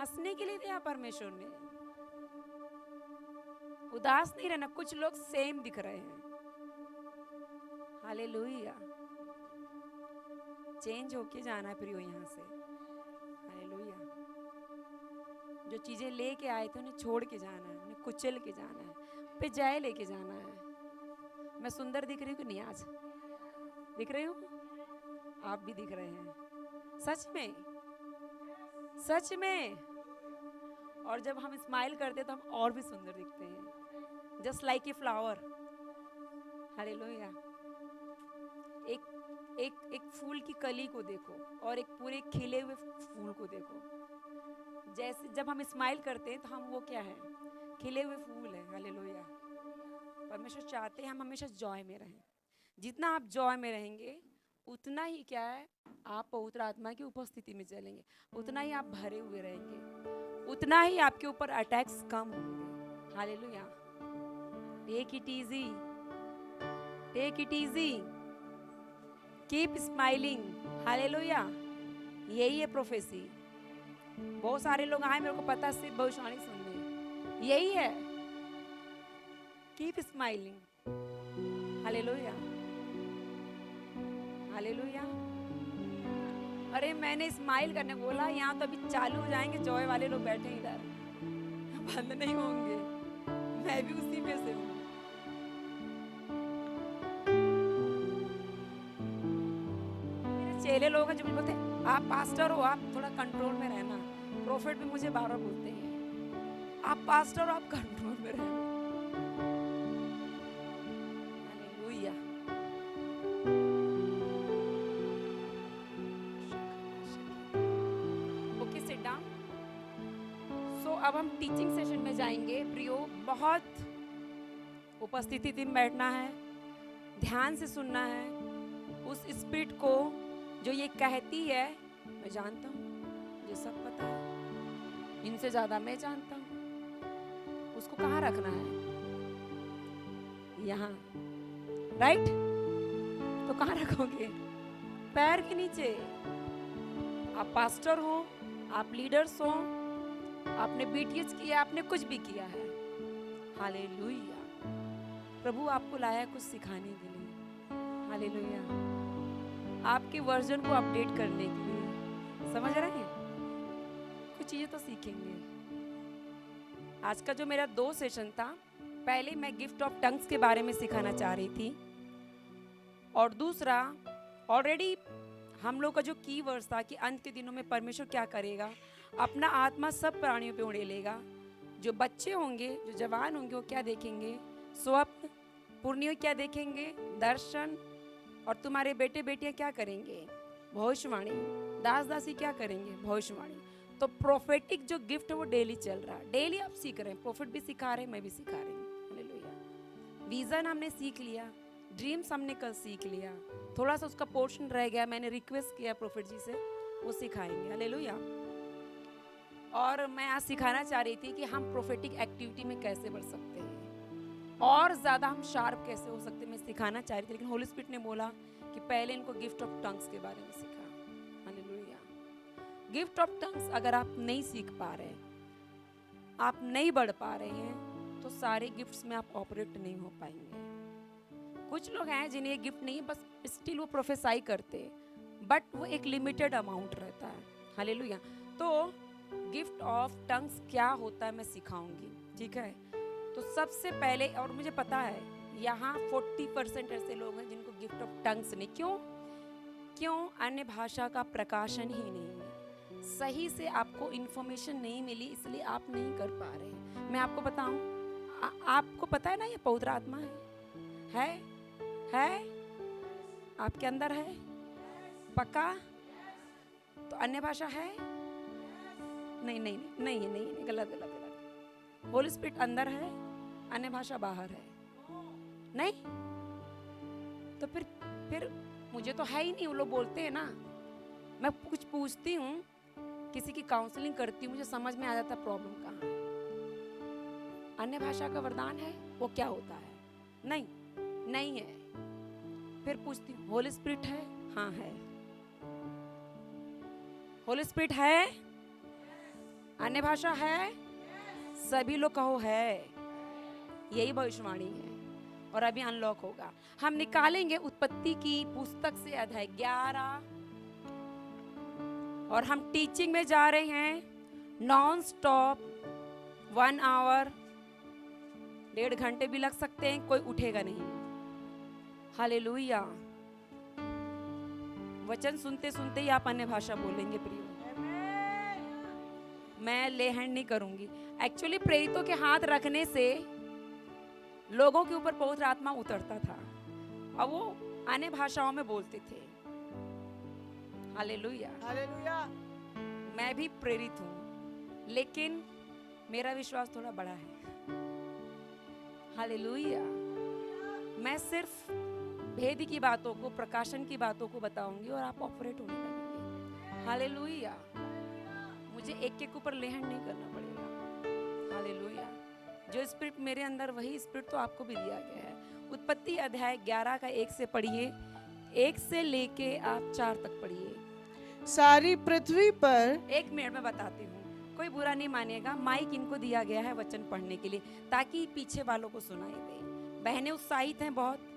हंसने के लिए दिया परमेश्वर ने, उदास नहीं रहना। कुछ लोग सेम दिख रहे हैं, हालेलुया। चेंज होके जाना है प्रियो यहाँ से, हालेलुया। जो चीजें लेके आए थे उन्हें छोड़ के जाना है, उन्हें कुचल के जाना है, पे जय लेके जाना है। मैं सुंदर दिख रही हूँ कि नहीं? आज दिख रही हूँ? आप भी दिख रहे हैं, सच में, सच में। और जब हम स्माइल करते हैं तो हम और भी सुंदर दिखते हैं, just like a flower, hallelujah. एक एक एक फूल की कली को देखो और एक पूरे खिले हुए फूल को देखो। जैसे जब हम स्माइल करते हैं तो हम वो क्या है? खिले हुए फूल है, हालेलुया। परमेश्वर चाहते हैं हम हमेशा जॉय में रहें। जितना आप जॉय में रहेंगे उतना ही क्या है, आप पवित्र आत्मा की उपस्थिति में चलेंगे, उतना ही आप भरे हुए रहेंगे, उतना ही आपके ऊपर अटैक्स कम होंगे, hallelujah. Take it easy, take it easy, keep smiling, hallelujah. यही है प्रोफेसी। बहुत सारे लोग आए, मेरे को पता है, सिर्फ भविष्यवाणी सुनने, यही है, कीप स्माइलिंग, हालेलुया, हालेलुया। अरे मैंने स्माइल करने बोला, यहाँ तो अभी चालू हो जाएंगे, जॉय वाले लोग बैठे इधर, बंद नहीं होंगे। मैं भी उसी में से हूँ। मेरे चेले लोग हैं जो मुझे बोलते हैं आप पास्टर हो, आप थोड़ा कंट्रोल में रहना। प्रोफेट भी मुझे बार बार बोलते हैं आप पास्टर हो, आप कंट्रोल में रहना, hallelujah. Okay, sit down. So अब हम टीचिंग सेशन में जाएंगे प्रियो। बहुत उपस्थिति में बैठना है, ध्यान से सुनना है उस स्पिरिट को जो ये कहती है। मैं जानता हूँ, मुझे सब पता है, इनसे ज्यादा मैं जानता हूँ। उसको कहाँ रखना है? यहाँ, राइट? तो कहाँ रखोगे? पैर के नीचे। आप पास्टर हो, आप लीडर्स हो, आपने बीटीएच किया, आपने कुछ भी किया है, हालेलुया। प्रभु आपको लाया कुछ सिखाने के लिए, हालेलुया, आपके वर्जन को अपडेट करने के लिए। समझ रहे हैं? कुछ चीजें तो सीखेंगे। आज का जो मेरा 2 सेशन था, पहले मैं गिफ्ट ऑफ टंग्स के बारे में सिखाना चाह रही थी, और दूसरा ऑलरेडी हम लोग का जो की वर्ड था कि अंत के दिनों में परमेश्वर क्या करेगा, अपना आत्मा सब प्राणियों पे उड़ेलेगा। जो बच्चे होंगे, जो जवान होंगे, वो क्या देखेंगे? स्वप्न। पुर्णियों क्या देखेंगे? दर्शन। और तुम्हारे बेटे बेटियां क्या करेंगे? भविष्यवाणी। दास दासी क्या करेंगे? भविष्यवाणी। तो प्रोफेटिक जो गिफ्ट है वो डेली चल रहा है, डेली आप सीख रहे हैं। प्रोफेट भी सिखा रहे हैं, मैं भी सिखा रही हूँ, हालेलुया। विजन हमने सीख लिया, ड्रीम्स हमने कल सीख लिया, थोड़ा सा उसका पोर्शन रह गया, मैंने रिक्वेस्ट किया प्रोफेट जी से, वो सिखाएंगे, हालेलुया। और मैं आज सिखाना चाह रही थी कि हम प्रोफेटिक एक्टिविटी में कैसे बढ़ सकते हैं और ज़्यादा हम शार्प कैसे हो सकते हैं, मैं सिखाना चाह रही थी। लेकिन होली स्पिरिट ने बोला कि पहले इनको गिफ्ट ऑफ टंग्स के बारे में सिखा, हालेलुया। गिफ्ट ऑफ टंग्स अगर आप नहीं सीख पा रहे, आप नहीं बढ़ पा रहे हैं, तो सारे गिफ्ट्स में आप ऑपरेट नहीं हो पाएंगे। कुछ लोग हैं जिन्हें गिफ्ट नहीं, बस स्टिल वो प्रोफेसाई करते, बट वो एक लिमिटेड अमाउंट रहता है, हालेलुया। तो गिफ्ट ऑफ टंग्स क्या होता है मैं सिखाऊंगी, ठीक है? तो सबसे पहले, और मुझे पता है यहाँ 40% ऐसे लोग हैं जिनको गिफ्ट ऑफ टंग्स नहीं। क्यों? अन्य भाषा का प्रकाशन ही नहीं है, सही से आपको इन्फॉर्मेशन नहीं मिली, इसलिए आप नहीं कर पा रहे। मैं आपको बताऊं, आपको पता है ना ये पवित्र आत्मा है आपके अंदर है, पक्का? तो अन्य भाषा है? नहीं नहीं नहीं नहीं, नहीं, नहीं, गलत गलत गलत। होली स्पिरिट अंदर है, अन्य भाषा बाहर है, नहीं? तो फिर मुझे तो है ही नहीं। वो लोग बोलते हैं ना, मैं कुछ पूछती हूँ, किसी की काउंसलिंग करती हूँ, मुझे समझ में आ जाता प्रॉब्लम कहाँ है। अन्य भाषा का वरदान है, वो क्या होता है? नहीं, नहीं है। फिर पूछती हूँ, होली स्पिरिट है? हाँ है। होली स्पिरिट है? अन्य भाषा है? सभी लोग कहो है। यही भविष्यवाणी है और अभी अनलॉक होगा। हम निकालेंगे उत्पत्ति की पुस्तक से अध्याय 11 और हम टीचिंग में जा रहे हैं नॉन स्टॉप 1 आवर, 1.5 घंटे भी लग सकते हैं, कोई उठेगा नहीं। हालेलुया। वचन सुनते सुनते ही आप अन्य भाषा बोलेंगे प्रियो। मैं ले हैंड नहीं करूंगी। एक्चुअली प्रेरितों के हाथ रखने से लोगों के ऊपर पवित्र आत्मा उतरता था और वो अन्य भाषाओं में बोलते थे। Hallelujah, hallelujah. मैं भी प्रेरित हूँ, लेकिन मेरा विश्वास थोड़ा बड़ा है। हालेलुया। मैं सिर्फ भेद की बातों को, प्रकाशन की बातों को बताऊंगी और आप ऑपरेट होने लगेंगे। हालेलुया। मुझे एक एक ऊपर लेहन नहीं करना पड़ेगा। हालेलुया। जो स्पिरिट मेरे अंदर, वही स्पिरिट तो आपको भी दिया गया है। उत्पत्ति अध्याय 11 का 1 से पढ़िए, 1 से लेके आप 4 तक पढ़िए। सारी पृथ्वी पर, 1 मिनट में बताती हूँ, कोई बुरा नहीं मानिएगा। माइक इनको दिया गया है वचन पढ़ने के लिए, ताकि पीछे वालों को सुनाई दे। बहनें उत्साहित हैं बहुत,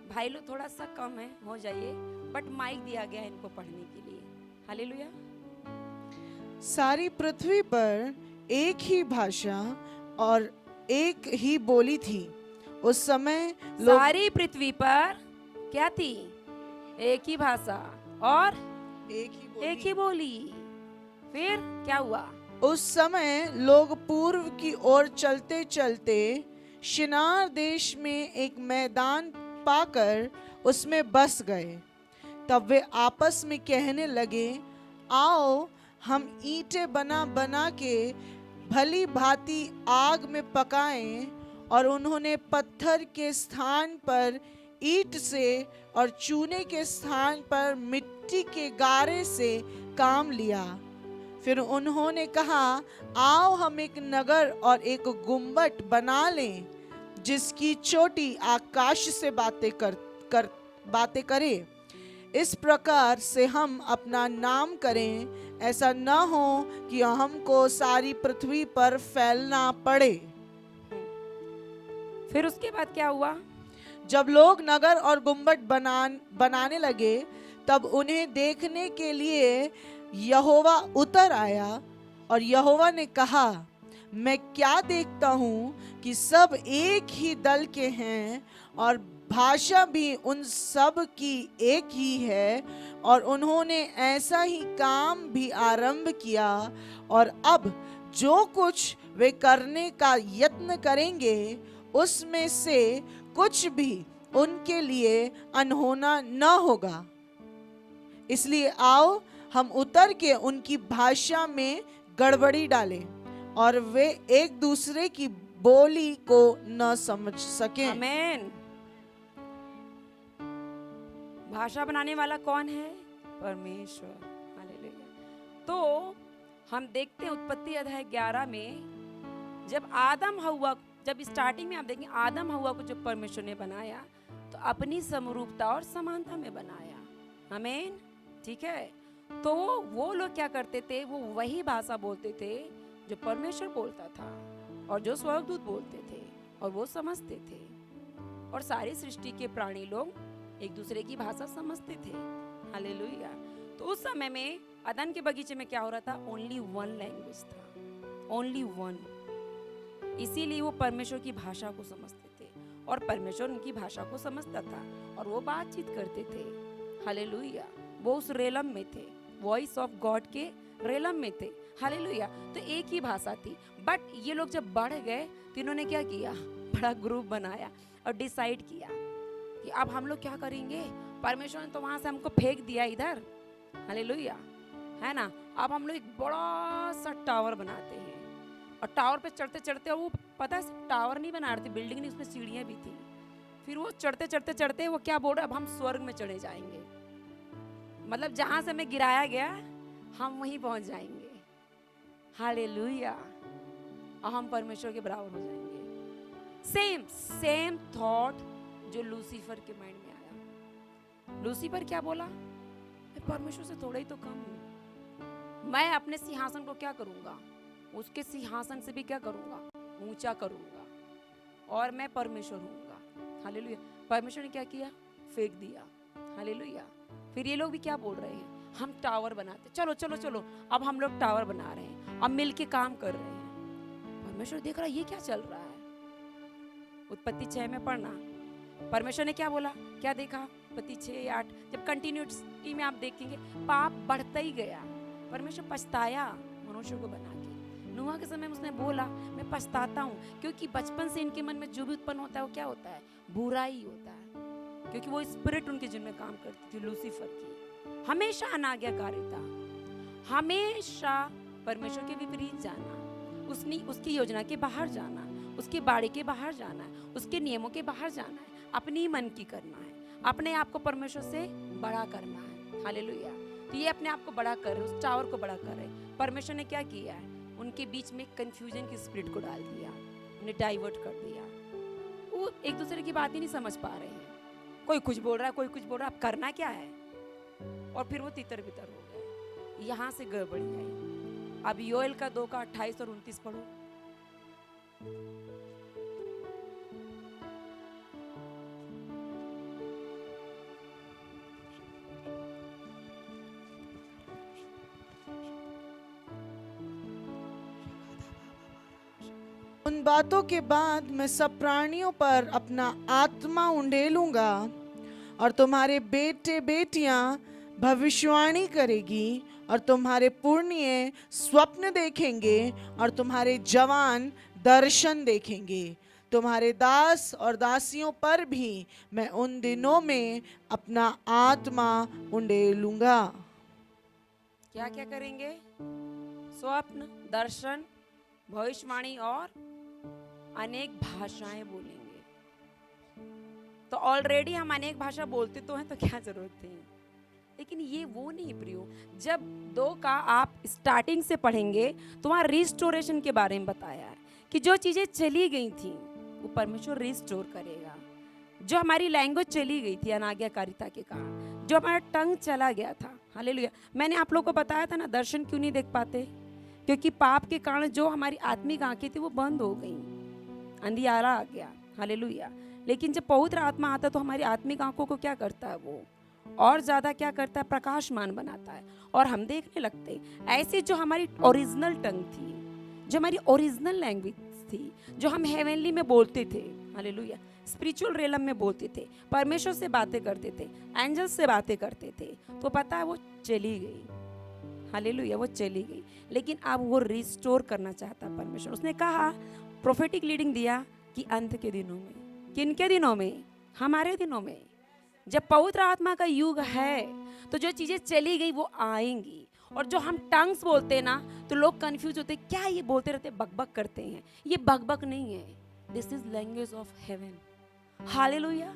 भाई लोग थोड़ा सा कम है, हो जाइए, बट माइक दिया गया है इनको पढ़ने के लिए। हालेलुया। सारी पृथ्वी पर एक ही भाषा और एक ही बोली थी। उस समय सारी पृथ्वी पर क्या थी? एक ही भाषा और एक ही बोली। फिर क्या हुआ? उस समय लोग पूर्व की ओर चलते चलते शिनार देश में एक मैदान पाकर उसमें बस गए। तब वे आपस में कहने लगे, आओ हम ईंटें बना बना के भली भांति आग में पकाएं। और उन्होंने पत्थर के स्थान पर ईंट से और चूने के स्थान पर मिट्टी के गारे से काम लिया। फिर उन्होंने कहा, आओ हम एक नगर और एक गुम्बद बना लें, जिसकी चोटी आकाश से बातें करे। इस प्रकार से हम अपना नाम करें, ऐसा न हो कि हमको सारी पृथ्वी पर फैलना पड़े। फिर उसके बाद क्या हुआ? जब लोग नगर और गुम्बद बनाने लगे, तब उन्हें देखने के लिए यहोवा उतर आया। और यहोवा ने कहा, मैं क्या देखता हूँ कि सब एक ही दल के हैं और भाषा भी उन सब की एक ही है, और उन्होंने ऐसा ही काम भी आरंभ किया। और अब जो कुछ वे करने का यत्न करेंगे, उसमें से कुछ भी उनके लिए अनहोना न होगा। इसलिए आओ हम उतर के उनकी भाषा में गड़बड़ी डालें और वे एक दूसरे की बोली को न समझ सकें। आमीन। भाषा बनाने वाला कौन है? परमेश्वर। हालेलुया। तो हम देखते हैं उत्पत्ति अध्याय 11 में, जब आदम हव्वा, जब स्टार्टिंग में आप देखेंगे आदम हव्वा को जब परमेश्वर ने बनाया तो अपनी समरूपता और समानता में बनाया। आमीन। ठीक है। तो वो लोग क्या करते थे? वो वही भाषा बोलते थे जो परमेश्वर बोलता था और जो स्वर्गदूत बोलते थे, और वो समझते थे। और सारी सृष्टि के प्राणी लोग एक दूसरे की भाषा समझते थे। हालेलुया। तो उस समय में अदन के बगीचे में क्या हो रहा था? ओनली वन लैंग्वेज था, ओनली वन। इसीलिए वो परमेश्वर की भाषा को समझते थे और परमेश्वर उनकी भाषा को समझता था और वो बातचीत करते थे। हालेलुया। वो उस रेलम में थे, वॉइस ऑफ गॉड के रेलम में थे। हालेलुया। तो एक ही भाषा थी। बट ये लोग जब बढ़ गए तो इन्होंने क्या किया? बड़ा ग्रुप बनाया और डिसाइड किया कि अब हम लोग क्या करेंगे? परमेश्वर ने तो वहां से हमको फेंक दिया इधर, हालेलुया, है ना। अब हम लोग एक बड़ा सा टावर बनाते हैं और टावर पे चढ़ते चढ़ते, वो पता है टावर नहीं बना रहे थे, बिल्डिंग नहीं, उसमें सीढ़ियां भी थी। फिर वो चढ़ते चढ़ते चढ़ते वो क्या बोल रहे, अब हम स्वर्ग में चढ़े जाएंगे, मतलब जहां से हमें गिराया गया हम वहीं पहुंच जाएंगे। हालेलुया। और हम परमेश्वर के बराबर हो जाएंगे। सेम थॉट जो लूसीफर के माइंड में आया। लूसीफर क्या बोला? मैं परमेश्वर से थोड़ा ही तो कम हूं, मैं अपने सिंहासन को क्या करूंगा, उसके सिंहासन से भी क्या करूंगा, ऊंचा करूंगा, और मैं परमेश्वर होऊंगा। हालेलुया। परमेश्वर ने क्या किया, फेंक दिया। हालेलुया। फिर ये लोग भी क्या बोल रहे हैं, हम टावर बनाते, चलो चलो चलो, अब हम लोग टावर बना रहे हैं, अब मिलके काम कर रहे हैं। परमेश्वर देख रहा है ये क्या चल रहा है। उत्पत्ति 6 में पढ़ना, परमेश्वर ने क्या बोला, क्या देखा, उत्पत्ति 6:8, जब कंटिन्यूटी में आप देखेंगे पाप बढ़ता ही गया। परमेश्वर पछताया मनुष्य को बना के। नूह के समय में उसने बोला मैं पछताता हूँ, क्योंकि बचपन से इनके मन में जो भी उत्पन्न होता है वो क्या होता है, बुरा ही होता है, क्योंकि वो स्पिरिट उनके जिनमें काम करती थी, लूसीफर की। हमेशा अनाज्ञाकारिता, हमेशा परमेश्वर के विपरीत जाना, उसकी योजना के बाहर जाना, उसकी बाड़ी के बाहर जाना है, उसके नियमों के बाहर जाना है, अपनी मन की करना है, अपने आप को परमेश्वर से बड़ा करना है। हालेलुया। तो ये अपने आप को बड़ा कर रहे, उस टावर को बड़ा कर रहे। परमेश्वर ने क्या किया है, उनके बीच में कंफ्यूजन की स्पिरिट को डाल दिया, उन्हें डाइवर्ट कर दिया। वो एक दूसरे की बात ही नहीं समझ पा रहे हैं, कोई कुछ बोल रहा है, कोई कुछ बोल रहा है, अब करना क्या है। और फिर वो तितर बितर हो गए, यहाँ से गड़बड़ी आई। अब योएल का 2 का 28 और 29 पढ़ो। उन बातों के बाद मैं सब प्राणियों पर अपना आत्मा उंडेलूंगा और तुम्हारे बेटे बेटियां भविष्यवाणी करेगी और तुम्हारे पुरनिये स्वप्न देखेंगे और तुम्हारे जवान दर्शन देखेंगे। तुम्हारे दास और दासियों पर भी मैं उन दिनों में अपना आत्मा उंडेलूंगा। क्या क्या करेंगे, स्वप्न, दर्शन, भविष्यवाणी और अनेक भाषाएं बोलेंगे। तो ऑलरेडी हम अनेक भाषा बोलते तो हैं, तो क्या जरूरत थी। लेकिन ये वो नहीं प्रियो, जब 2 का आप स्टार्टिंग से पढ़ेंगे तो वहाँ रिस्टोरेशन के बारे में बताया है कि जो चीजें चली गई थी वो परमेश्वर रिस्टोर करेगा। जो हमारी लैंग्वेज चली गई थी अनाज्ञाकारिता के कारण, जो हमारा टंग चला गया था। हालेलुया। मैंने आप लोगों को बताया था ना, दर्शन क्यों नहीं देख पाते, क्योंकि पाप के कारण जो हमारी आत्मिक आंखें थी वो बंद हो गई, अंधियारा आ गया। हालेलुया। लेकिन जब पवित्र आत्मा आता है तो हमारी आत्मिक आंखों को क्या करता है, वो और ज्यादा क्या करता है, प्रकाशमान बनाता है, और हम देखने लगते हैं। ऐसे जो हमारी ओरिजिनल टंग थी, जो हमारी ओरिजिनल लैंग्वेज थी, जो हम हेवनली में बोलते थे, हालेलुया, स्पिरिचुअल रेलम में बोलते थे, परमेश्वर से बातें करते थे, एंजल्स से बातें करते थे, तो पता है वो चली गई। हालेलुया, वो चली गई। लेकिन अब वो रिस्टोर करना चाहता परमेश्वर। उसने कहा, प्रोफेटिक लीडिंग दिया कि अंत के दिनों में, किन के दिनों में, हमारे दिनों में, जब पवित्र आत्मा का युग है, तो जो चीजें चली गई वो आएंगी। और जो हम टंग्स बोलते हैं ना, तो लोग कंफ्यूज होते हैं, क्या ये बोलते रहते, बकबक करते हैं। ये बकबक नहीं है, this is language of heaven. Hallelujah.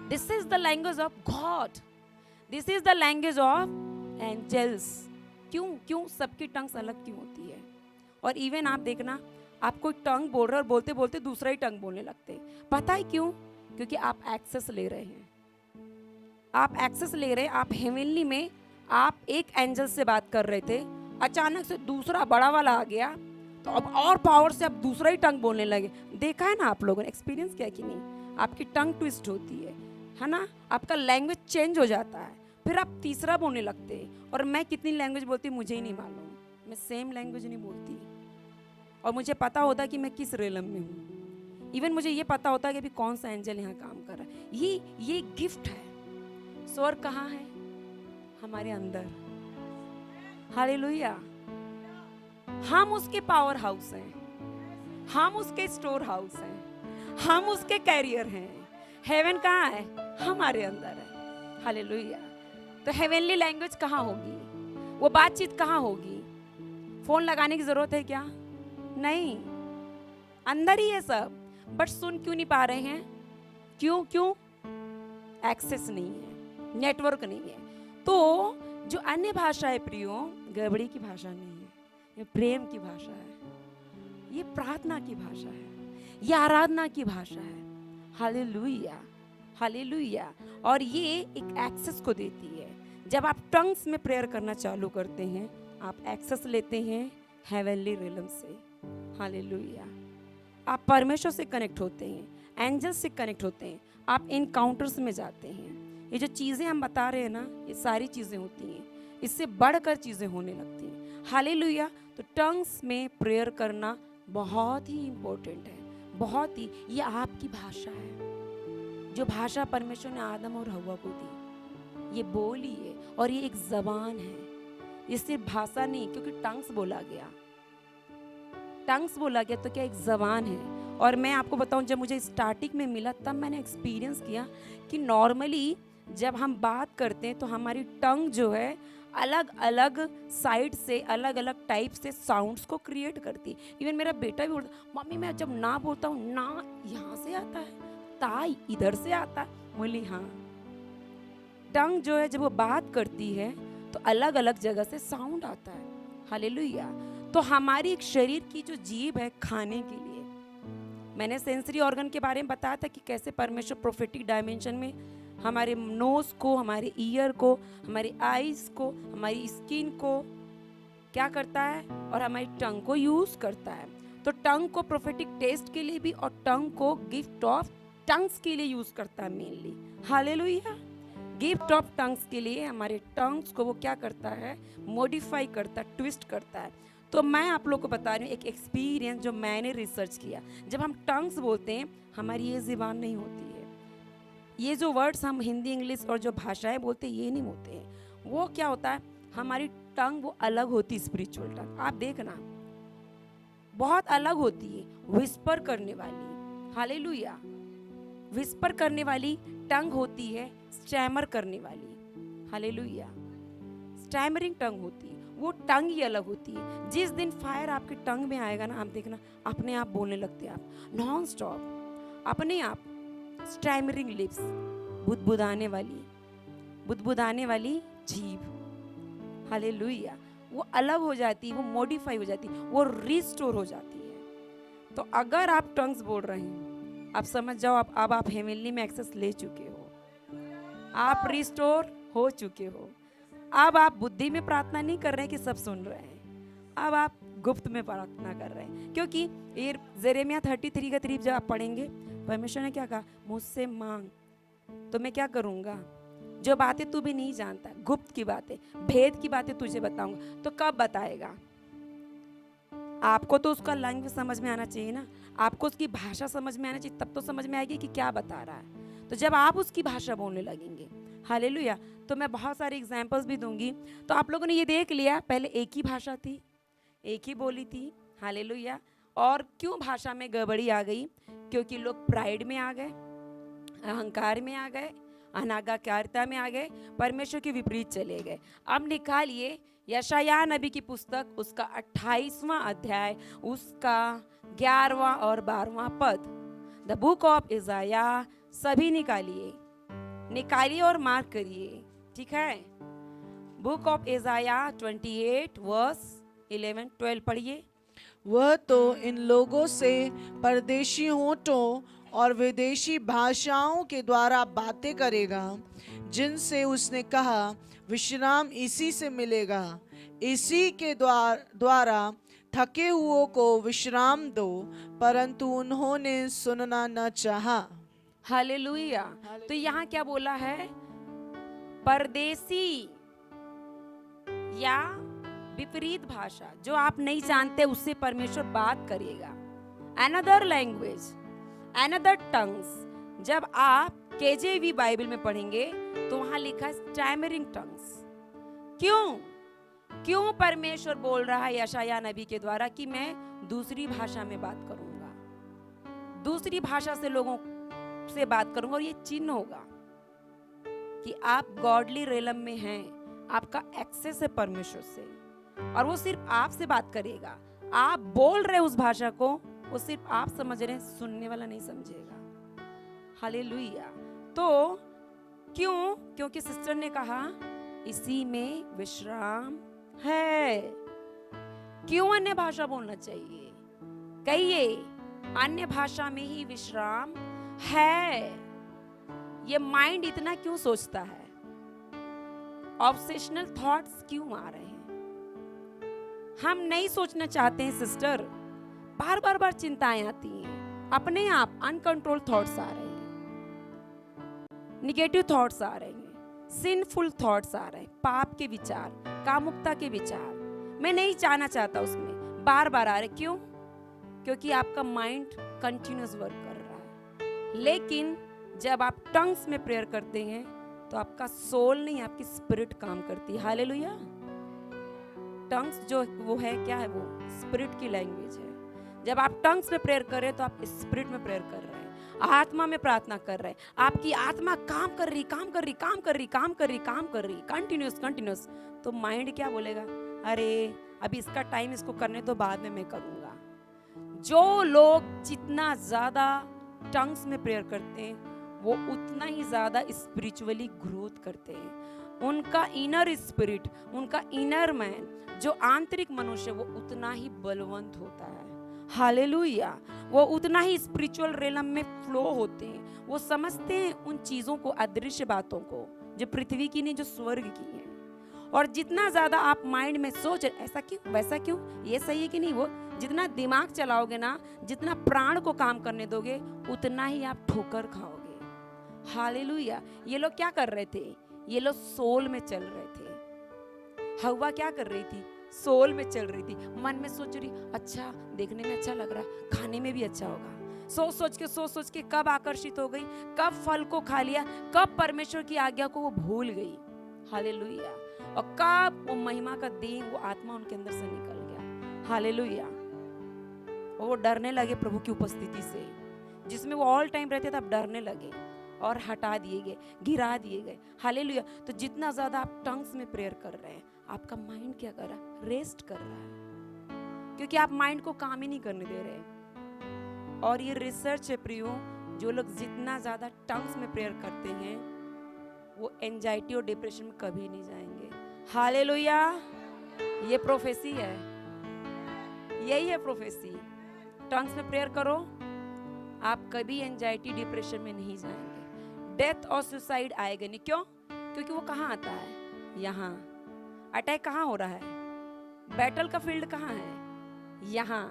This is the language of God, this is the language of angels. क्यों सबकी टंग्स अलग क्यों होती है। और इवन आप देखना, आप कोई टंग बोल रहे और बोलते बोलते दूसरा ही टंग बोलने लगते, पता है क्यों, क्योंकि आप एक्सेस ले रहे हैं, आप एक्सेस ले रहे हैं। आप हेवनली में आप एक एंजल से बात कर रहे थे, अचानक से दूसरा बड़ा वाला आ गया, तो अब और पावर से आप दूसरा ही टंग बोलने लगे। देखा है ना आप लोगों ने, एक्सपीरियंस किया कि नहीं। आपकी टंग ट्विस्ट होती है ना, आपका लैंग्वेज चेंज हो जाता है, फिर आप तीसरा बोलने लगते हैं। और मैं कितनी लैंग्वेज बोलती मुझे ही नहीं मालूम, मैं सेम लैंग्वेज नहीं बोलती, और मुझे पता होता कि मैं किस रेलम में हूँ। इवन मुझे ये पता होता है कि अभी कौन सा एंजल यहाँ काम कर रहा है। ये गिफ्ट है। स्वर्ग कहाँ है, हमारे अंदर। हालेलुया। हम उसके पावर हाउस हैं, हम उसके स्टोर हाउस हैं, हम उसके कैरियर हैं। हेवन कहाँ है, हमारे अंदर है। हालेलुया। तो हेवनली लैंग्वेज कहाँ होगी, वो बातचीत कहाँ होगी। फोन लगाने की जरूरत है क्या, नहीं, अंदर ही है सब। बट सुन क्यों नहीं पा रहे हैं, क्यों एक्सेस नहीं है, नेटवर्क नहीं है। तो जो अन्य भाषा है प्रियो, गड़बड़ी की भाषा नहीं है, ये प्रेम की भाषा है, ये प्रार्थना की भाषा है, ये आराधना की भाषा है। Hallelujah, hallelujah. और ये एक एक्सेस को देती है। जब आप टंग्स में प्रेयर करना चालू करते हैं, आप एक्सेस लेते हैं हेवनली रिलम से। हालेलुया। आप परमेश्वर से कनेक्ट होते हैं, एंजल्स से कनेक्ट होते हैं, आप इनकाउंटर्स में जाते हैं। ये जो चीज़ें हम बता रहे हैं ना, ये सारी चीज़ें होती हैं, इससे बढ़कर चीज़ें होने लगती हैं। हालेलुया। तो टंग्स में प्रेयर करना बहुत ही इम्पोर्टेंट है, बहुत ही। ये आपकी भाषा है, जो भाषा परमेश्वर ने आदम और हव्वा को दी, ये बोली है और ये एक जबान है। ये सिर्फ भाषा नहीं, क्योंकि टंग्स बोला गया, टंग्स बोला गया तो क्या एक जबान है। और मैं आपको बताऊं, जब मुझे स्टार्टिंग में मिला तब मैंने एक्सपीरियंस किया कि नॉर्मली जब हम बात करते हैं तो हमारी टंग जो है अलग अलग साइड से, अलग अलग टाइप से साउंड्स को क्रिएट करती है। इवन मेरा बेटा भी बोलता, मम्मी मैं जब ना बोलता हूँ ना यहाँ से आता है, ता इधर से आता है। बोली हाँ, टंग जो है जब वो बात करती है तो अलग अलग जगह से साउंड आता है। हालेलुया। तो हमारी एक शरीर की जो जीभ है खाने के लिए, मैंने सेंसरी ऑर्गन के बारे में बताया था कि कैसे परमेश्वर प्रोफेटिक डायमेंशन में हमारे नोज को, हमारे ईयर को, हमारे आईज को, हमारी स्किन को क्या करता है और हमारी टंग को यूज करता है। तो टंग को प्रोफेटिक टेस्ट के लिए भी और टंग को गिफ्ट ऑफ टंग्स के लिए यूज करता है mainly. Hallelujah. Gift of tongues के लिए हमारे टंग्स को वो क्या करता है, मॉडिफाई करता है, ट्विस्ट करता है। तो मैं आप लोग को बता रही हूँ एक एक्सपीरियंस जो मैंने रिसर्च किया। जब हम टंग्स बोलते हैं हमारी ये ज़बान नहीं होती है, ये जो वर्ड्स हम हिंदी इंग्लिश और जो भाषाएं बोलते हैं ये नहीं होते हैं। वो क्या होता है, हमारी टंग वो अलग होती है, स्पिरिचुअल टंग। आप देखना बहुत अलग होती है, विस्पर करने वाली। हालेलुया। विस्पर करने वाली टंग होती है, स्टैमर करने वाली। हालेलुया। स्टैमरिंग टंग होती है, वो टंग ही अलग होती है। जिस दिन फायर आपके टंग में आएगा ना, आप देखना अपने आप बोलने लगते हैं, आप नॉन स्टॉप अपने आप। स्टैमरिंग लिप्स, बुदबुदाने वाली जीभ। हालेलुया। वो अलग हो जाती है, वो मॉडिफाई हो जाती है, वो रिस्टोर हो जाती है। तो अगर आप टंग्स बोल रहे हैं, आप समझ जाओ अब आप हेवनली में एक्सेस ले चुके हो, आप रिस्टोर हो चुके हो। अब आप बुद्धि में प्रार्थना नहीं कर रहे हैं कि सब सुन रहे हैं, अब आप गुप्त में प्रार्थना कर रहे हैं। क्योंकि ये यिर्मयाह 33 का करीब जब आप पढ़ेंगे, परमेश्वर ने क्या कहा, मुझसे मांग तो मैं क्या करूंगा, जो बातें तू भी नहीं जानता, गुप्त की बातें, भेद की बातें तुझे बताऊंगा। तो कब बताएगा? आपको तो उसका लैंग्वेज समझ में आना चाहिए ना, आपको उसकी भाषा समझ में आना चाहिए, तब तो समझ में आएगी कि क्या बता रहा है। तो जब आप उसकी भाषा बोलने लगेंगे, हालेलुया। तो मैं बहुत सारे एग्जाम्पल्स भी दूंगी। तो आप लोगों ने ये देख लिया, पहले एक ही भाषा थी, एक ही बोली थी। हालेलुया। और क्यों भाषा में गड़बड़ी आ गई? क्योंकि लोग प्राइड में आ गए, अहंकार में आ गए, अनाज्ञाकारिता में आ गए, परमेश्वर के विपरीत चले गए। अब निकालिए यशायाह नबी की पुस्तक, उसका 28वां अध्याय, उसका 11वां और 12वां पद। द बुक ऑफ इज़ायाह, सभी निकालिए और मार्क करिए, ठीक है। बुक ऑफ इज़ायाह 28 वर्स 11-12 पढ़िए। वह तो इन लोगों से परदेशी होठों और विदेशी भाषाओं के द्वारा बातें करेगा, जिनसे उसने कहा विश्राम इसी से मिलेगा। इसी के द्वारा थके हुओं को विश्राम दो, परंतु उन्होंने सुनना न चाहा। हालेलुया। तो यहाँ क्या बोला है? परदेसी या विपरीत भाषा जो आप नहीं जानते, उससे परमेश्वर बात करेगा। Another language, another tongues. जब आप केजेवी बाइबल में पढ़ेंगे तो वहां लिखा है स्टैमरिंग टंग्स। क्यों परमेश्वर बोल रहा है यशायाह नबी के द्वारा कि मैं दूसरी भाषा में बात करूंगा, दूसरी भाषा से लोगों से बात करूंगा। और ये चिन्ह होगा कि आप गॉडली रेलम में हैं, आपका एक्सेस है परमेश्वर से, और वो सिर्फ आपसे बात करेगा। आप बोल रहे उस भाषा को, वो सिर्फ आप समझ रहे हैं, सुनने वाला नहीं समझेगा। हालेलुया। तो क्योंकि सिस्टर ने कहा इसी में विश्राम है। क्यों अन्य भाषा बोलना चाहिए? कहिए, अन्य भाषा में ही विश्राम है। ये माइंड इतना क्यों सोचता है? ऑब्सेशनल थॉट्स क्यों आ रहे हैं? हम नहीं सोचना चाहते हैं सिस्टर, बार बार बार चिंताएं आती हैं, अपने आप अनकंट्रोल थॉट्स आ रहे हैं, निगेटिव थॉट्स आ रहे हैं, सिनफुल थॉट्स आ रहे हैं, पाप के विचार, कामुकता के विचार, मैं नहीं जाना चाहता उसमें, बार बार आ रहे। क्यों? क्योंकि आपका माइंड कंटिन्यूस वर्क कर रहा है। लेकिन जब आप टंग्स में प्रेयर करते हैं तो आपका सोल नहीं, आपकी स्पिरिट काम करती है। हालेलुया। टंग्स जो वो है, क्या है? वो स्पिरिट की लैंग्वेज है। जब आप टंग्स में प्रेयर कर रहे हैं तो आप स्पिरिट में प्रेयर कर रहे हैं, आत्मा में प्रार्थना कर रहे हैं। आपकी आत्मा काम कर रही, काम कर रही, काम कर रही, काम कर रही, काम कर रही, कंटिन्यूस कंटिन्यूस। तो माइंड क्या बोलेगा? अरे अभी इसका टाइम, इसको करने तो बाद में मैं करूंगा। जो लोग जितना ज्यादा टंग्स में प्रेयर करते हैं वो उतना ही ज्यादा स्पिरिचुअली ग्रोथ करते हैं। उनका इनर स्पिरिट, उनका इनर मैन, जो आंतरिक मनुष्य, वो उतना ही बलवंत होता है। हालेलुया। वो उतना ही स्पिरिचुअल रेलम में फ्लो होते हैं। वो समझते हैं उन चीजों को, अदृश्य बातों को, जो पृथ्वी की नहीं, जो स्वर्ग की है। और जितना ज्यादा आप माइंड में सोच, ऐसा क्यों, वैसा क्यों, ये सही है कि नहीं, वो जितना दिमाग चलाओगे ना, जितना प्राण को काम करने दोगे, उतना ही आप ठोकर खाओगे। हालेलुया। ये लोग क्या कर रहे थे? ये लोग सोल में चल रहे थे। हवा क्या कर रही थी? सोल में चल रही थी। मन में सोच रही, अच्छा देखने में अच्छा लग रहा, खाने में भी अच्छा होगा। सोच सोच के कब आकर्षित हो गई, कब फल को खा लिया, कब परमेश्वर की आज्ञा को वो भूल गई। हालेलुया। और कब वो महिमा का देह, वो आत्मा उनके अंदर से निकल गया। हालेलुया। और वो डरने लगे प्रभु की उपस्थिति से, जिसमें वो ऑल टाइम रहते थे, अब डरने लगे और हटा दिए गए, गिरा दिए गए। हालेलुया। तो जितना ज्यादा आप टंग्स में प्रेयर कर रहे हैं, आपका माइंड क्या कर रहा है? रेस्ट कर रहा है, क्योंकि आप माइंड को काम ही नहीं करने दे रहे। और ये रिसर्च है प्रियो, जो लोग जितना ज्यादा टंग्स में प्रेयर करते हैं वो एंजाइटी और डिप्रेशन में कभी नहीं जाएंगे। हालेलुया। ये प्रोफेसी है, यही है प्रोफेसी। टंग्स में प्रेयर करो, आप कभी एंजाइटी डिप्रेशन में नहीं जाएंगे। डेथ और सुसाइड आएगा नहीं। क्यों? क्योंकि वो कहाँ आता है? यहाँ। अटैक कहाँ हो रहा है? बैटल का फील्ड कहाँ है? यहाँ।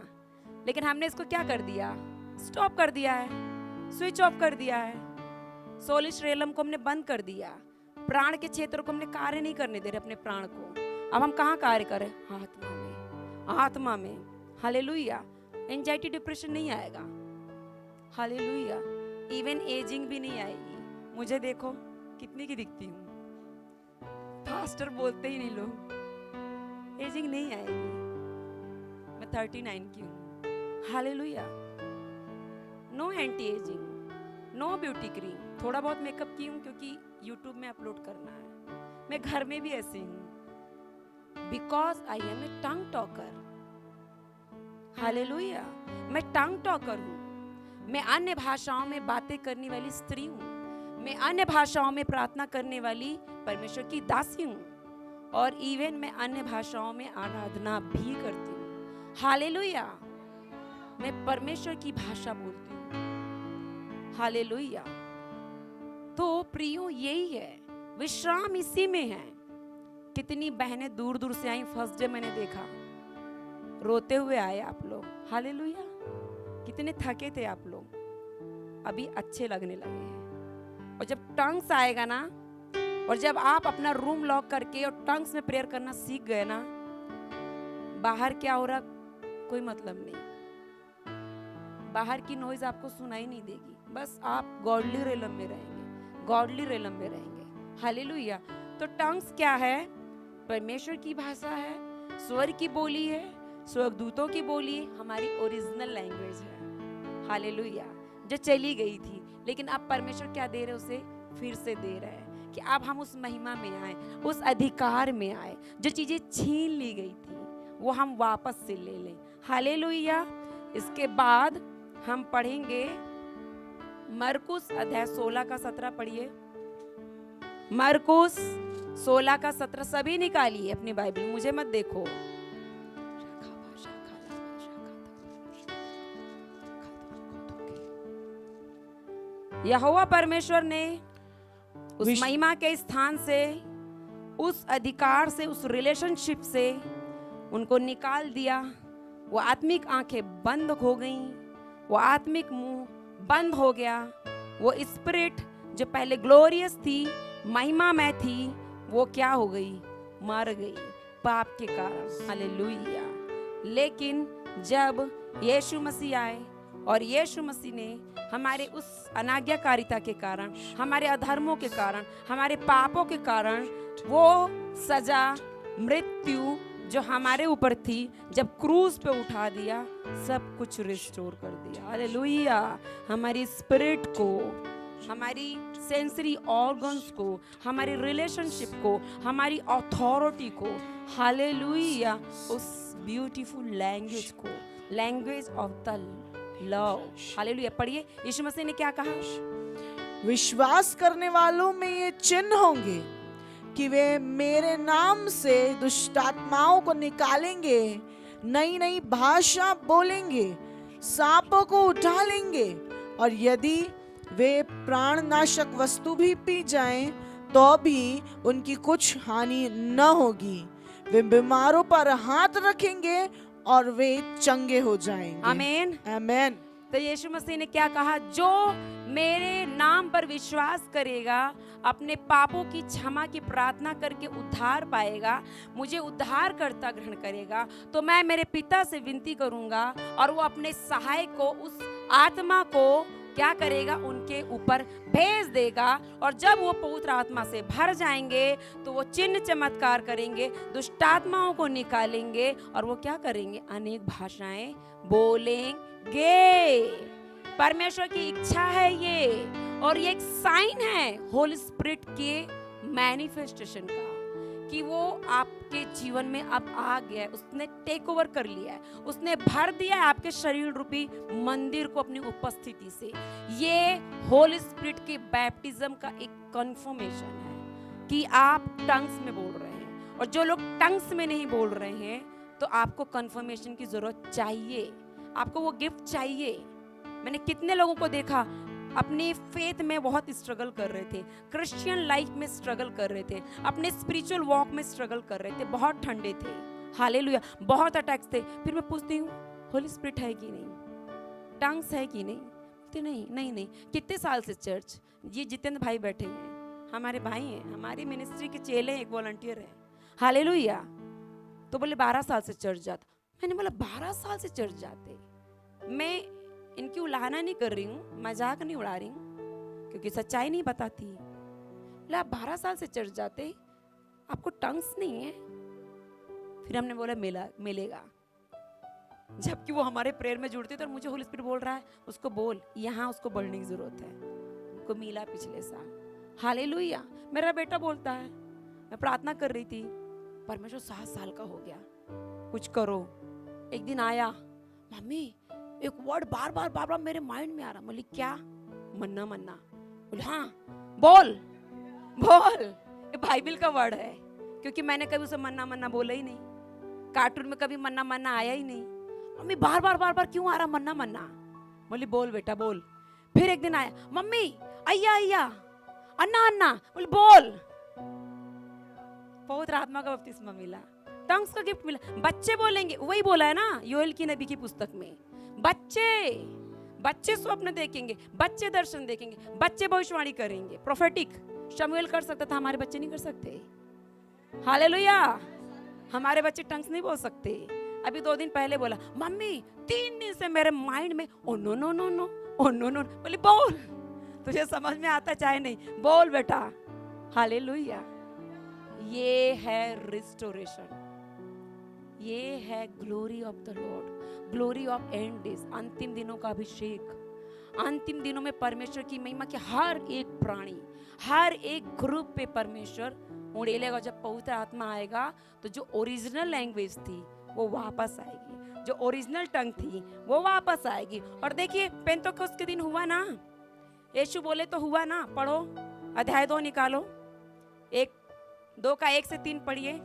लेकिन हमने इसको क्या कर दिया? स्टॉप कर दिया है, स्विच ऑफ कर दिया है। सोलिश रेलम को हमने बंद कर दिया। प्राण के क्षेत्र को हमने कार्य नहीं करने दे रहे अपने प्राण को। अब हम कहाँ कार्य करें? आत्मा में, आत्मा में। हालेलुया। एंजाइटी डिप्रेशन नहीं आएगा। हालेलुया। इवन एजिंग भी नहीं आएगी। मुझे देखो कितनी की दिखती हूँ, पास्टर बोलते ही नहीं लोग, एजिंग नहीं आएगी। मैं 39 की हूँ। Hallelujah. No anti ageing, no beauty cream. थोड़ा बहुत मेकअप की हूँ क्योंकि यूट्यूब में अपलोड करना है। मैं घर में भी ऐसी हूँ, because I am a tongue talker. Hallelujah. मैं टंग टॉकर हूँ। मैं अन्य भाषाओं में बातें करने वाली स्त्री हूँ। मैं अन्य भाषाओं में प्रार्थना करने वाली परमेश्वर की दासी हूँ। और इवन मैं अन्य भाषाओं में आराधना भी करती हूँ। हालेलुया। मैं परमेश्वर की भाषा बोलती हूँ। हालेलुया। तो प्रियो यही है, विश्राम इसी में है। कितनी बहनें दूर दूर से आई, फर्स्ट डे मैंने देखा, रोते हुए आए आप लोग। हालेलुया। कितने थके थे आप लोग, अभी अच्छे लगने लगे हैं। और जब टंग्स आएगा ना, और जब आप अपना रूम लॉक करके और टंग्स में प्रेयर करना सीख गए ना, बाहर क्या हो रहा कोई मतलब नहीं। बाहर की नॉइज आपको सुनाई नहीं देगी। बस आप गॉडली रेलम में रहेंगे, गॉडली रेलम में रहेंगे। हालेलुया। तो टंग्स क्या है? परमेश्वर की भाषा है, स्वर की बोली है, स्वर्गदूतों की बोली, हमारी ओरिजिनल लैंग्वेज है। हालेलुया। जो चली गई थी, लेकिन अब परमेश्वर क्या दे रहे, उसे फिर से दे रहे हैं कि अब हम उस महिमा में आए, उस अधिकार में आए। जो चीजें छीन ली गई थी वो हम वापस से ले लें। हालेलुया। इसके बाद हम पढ़ेंगे मरकुस अध्याय 16 का 17 पढ़िए। मरकुस 16 का 17 सभी निकालिए अपनी बाइबल, मुझे मत देखो। यहोवा परमेश्वर ने उस महिमा के स्थान से, उस अधिकार से, उस रिलेशनशिप से उनको निकाल दिया। वो आत्मिक आंखें बंद हो गईं, वो आत्मिक मुंह बंद हो गया। वो स्पिरिट जो पहले ग्लोरियस थी, महिमा में थी, वो क्या हो गई? मर गई पाप के कारण। हालेलुया। लेकिन जब यीशु मसीह आए और यीशु मसीह ने हमारे उस अनाज्ञाकारिता के कारण, हमारे अधर्मों के कारण, हमारे पापों के कारण वो सजा, मृत्यु जो हमारे ऊपर थी, जब क्रूज पे उठा दिया, सब कुछ रिस्टोर कर दिया। हालेलुया। हमारी स्पिरिट को, हमारी सेंसरी ऑर्गन्स को, हमारी रिलेशनशिप को, हमारी अथॉरिटी को, हालेलुया, उस ब्यूटीफुल लैंग्वेज को, language of the love. Hallelujah. पढ़िए, यीशु मसीह ने क्या कहा? विश्वास करने वालों में ये चिन्ह होंगे कि वे मेरे नाम से दुष्टात्माओं को निकालेंगे, नई नई भाषा बोलेंगे, सांपों को उठा लेंगे, और यदि वे प्राणनाशक वस्तु भी पी जाएं तो भी उनकी कुछ हानि न होगी। वे बीमारों पर हाथ रखेंगे और वे चंगे हो जाएंगे। आमीन, आमीन। तो यीशु मसीह ने क्या कहा? जो मेरे नाम पर विश्वास करेगा, अपने पापों की क्षमा की प्रार्थना करके उद्धार पाएगा, मुझे उद्धारकर्ता ग्रहण करेगा, तो मैं मेरे पिता से विनती करूंगा और वो अपने सहायक को, उस आत्मा को क्या करेगा? उनके ऊपर भेज देगा। और जब वो पवित्र आत्मा से भर जाएंगे तो वो चिन्ह चमत्कार करेंगे, दुष्टात्माओं को निकालेंगे, और वो क्या करेंगे? अनेक भाषाएं बोलेंगे। परमेश्वर की इच्छा है ये, और ये एक साइन है होली स्पिरिट के मैनिफेस्टेशन का, कि वो आपके जीवन में अब आ गया है, उसने टेक ओवर कर लिया है, उसने भर दिया है आपके शरीर रूपी मंदिर को अपनी उपस्थिति से। ये होली स्पिरिट के बैप्टिज्म का एक कंफर्मेशन है कि आप टंग्स में बोल रहे हैं, और जो लोग टंग्स में नहीं बोल रहे हैं तो आपको कंफर्मेशन की जरूरत चाहिए, आपको वो गिफ्ट चाहिए। मैंने कितने लोगों को देखा अपनी फेथ में बहुत स्ट्रगल कर रहे थे, क्रिश्चियन लाइफ में स्ट्रगल कर रहे थे, अपने स्पिरिचुअल वॉक में स्ट्रगल कर रहे थे, बहुत ठंडे थे, हालेलुया, बहुत अटैक्स थे। फिर मैं पूछती हूँ, होली स्पिरिट है कि नहीं? टंग्स है कि नहीं? बोलते नहीं नहीं नहीं। कितने साल से चर्च? ये जितेंद्र भाई बैठे हैं, हमारे भाई हैं, हमारी मिनिस्ट्री के चेले, एक वॉलंटियर है, हालेलुया। तो बोले 12 साल से चर्च जाता। मैंने बोला 12 साल से चर्च जाते? मैं इनकी उलाहना नहीं कर रही हूँ, मजाक नहीं उड़ा रही हूँ, क्योंकि सच्चाई नहीं बताती। आप 12 साल से चर्च जाते, आपको टंग्स नहीं है? फिर हमने बोला मिलेगा। जबकि वो हमारे प्रेयर में जुड़ते थे, और मुझे होली स्पिरिट बोल रहा है उसको बोल, यहाँ उसको बढ़ने की जरूरत है, को मिला पिछले साल। हालेलुया। मेरा बेटा बोलता है, मैं प्रार्थना कर रही थी, परमेश्वर 7 साल का हो गया, कुछ करो। एक दिन आया, मम्मी एक वर्ड बार बार मेरे माइंड में आ रहा। बोली क्या? मन्ना मन्ना। बोले हाँ बोल बोल, ये बाइबल का वर्ड है, क्योंकि मैंने कभी उसे मन्ना मन्ना बोला ही नहीं, कार्टून में कभी मन्ना मन्ना आया ही नहीं। मम्मी बार बार क्यों आ रहा मन्ना मन्ना? बोली बोल बेटा बोल। फिर एक दिन आया, मम्मी अय्या अय्या, अन्ना अन्ना। बोली बोल। पवित्र आत्मा का बपतिस्मा मिला, टंग्स का गिफ्ट मिला, बच्चे बोलेंगे। वही बोला है ना योएल की नबी की पुस्तक में, बच्चे स्वप्न देखेंगे, बच्चे दर्शन देखेंगे, बच्चे भविष्यवाणी करेंगे, प्रोफेटिक। शमूएल कर सकता था, हमारे बच्चे नहीं कर सकते। हालेलुया। हमारे बच्चे टंग्स नहीं बोल सकते। अभी 2 दिन पहले बोला, मम्मी 3 दिन से मेरे माइंड में oh no no no no, oh no no. बोली बोल, तुझे समझ में आता चाहे नहीं, बोल बेटा। हालेलुया। ये है रिस्टोरेशन, ये है glory of the Lord, glory of and days, अंतिम दिनों का अभिषेक। अंतिम दिनों में परमेश्वर की महिमा के हर एक प्राणी, हर एक ग्रुप पे परमेश्वर उड़ेलेगा। जब पवित्र आत्मा आएगा तो जो ओरिजिनल लैंग्वेज थी वो वापस आएगी, जो ओरिजिनल टंग थी वो वापस आएगी। और देखिए पेंतेकोस्त के दिन हुआ ना, यीशु बोले तो हुआ ना। पढ़ो, अध्याय 2 निकालो, 2 का 1 से 3 पढ़िए।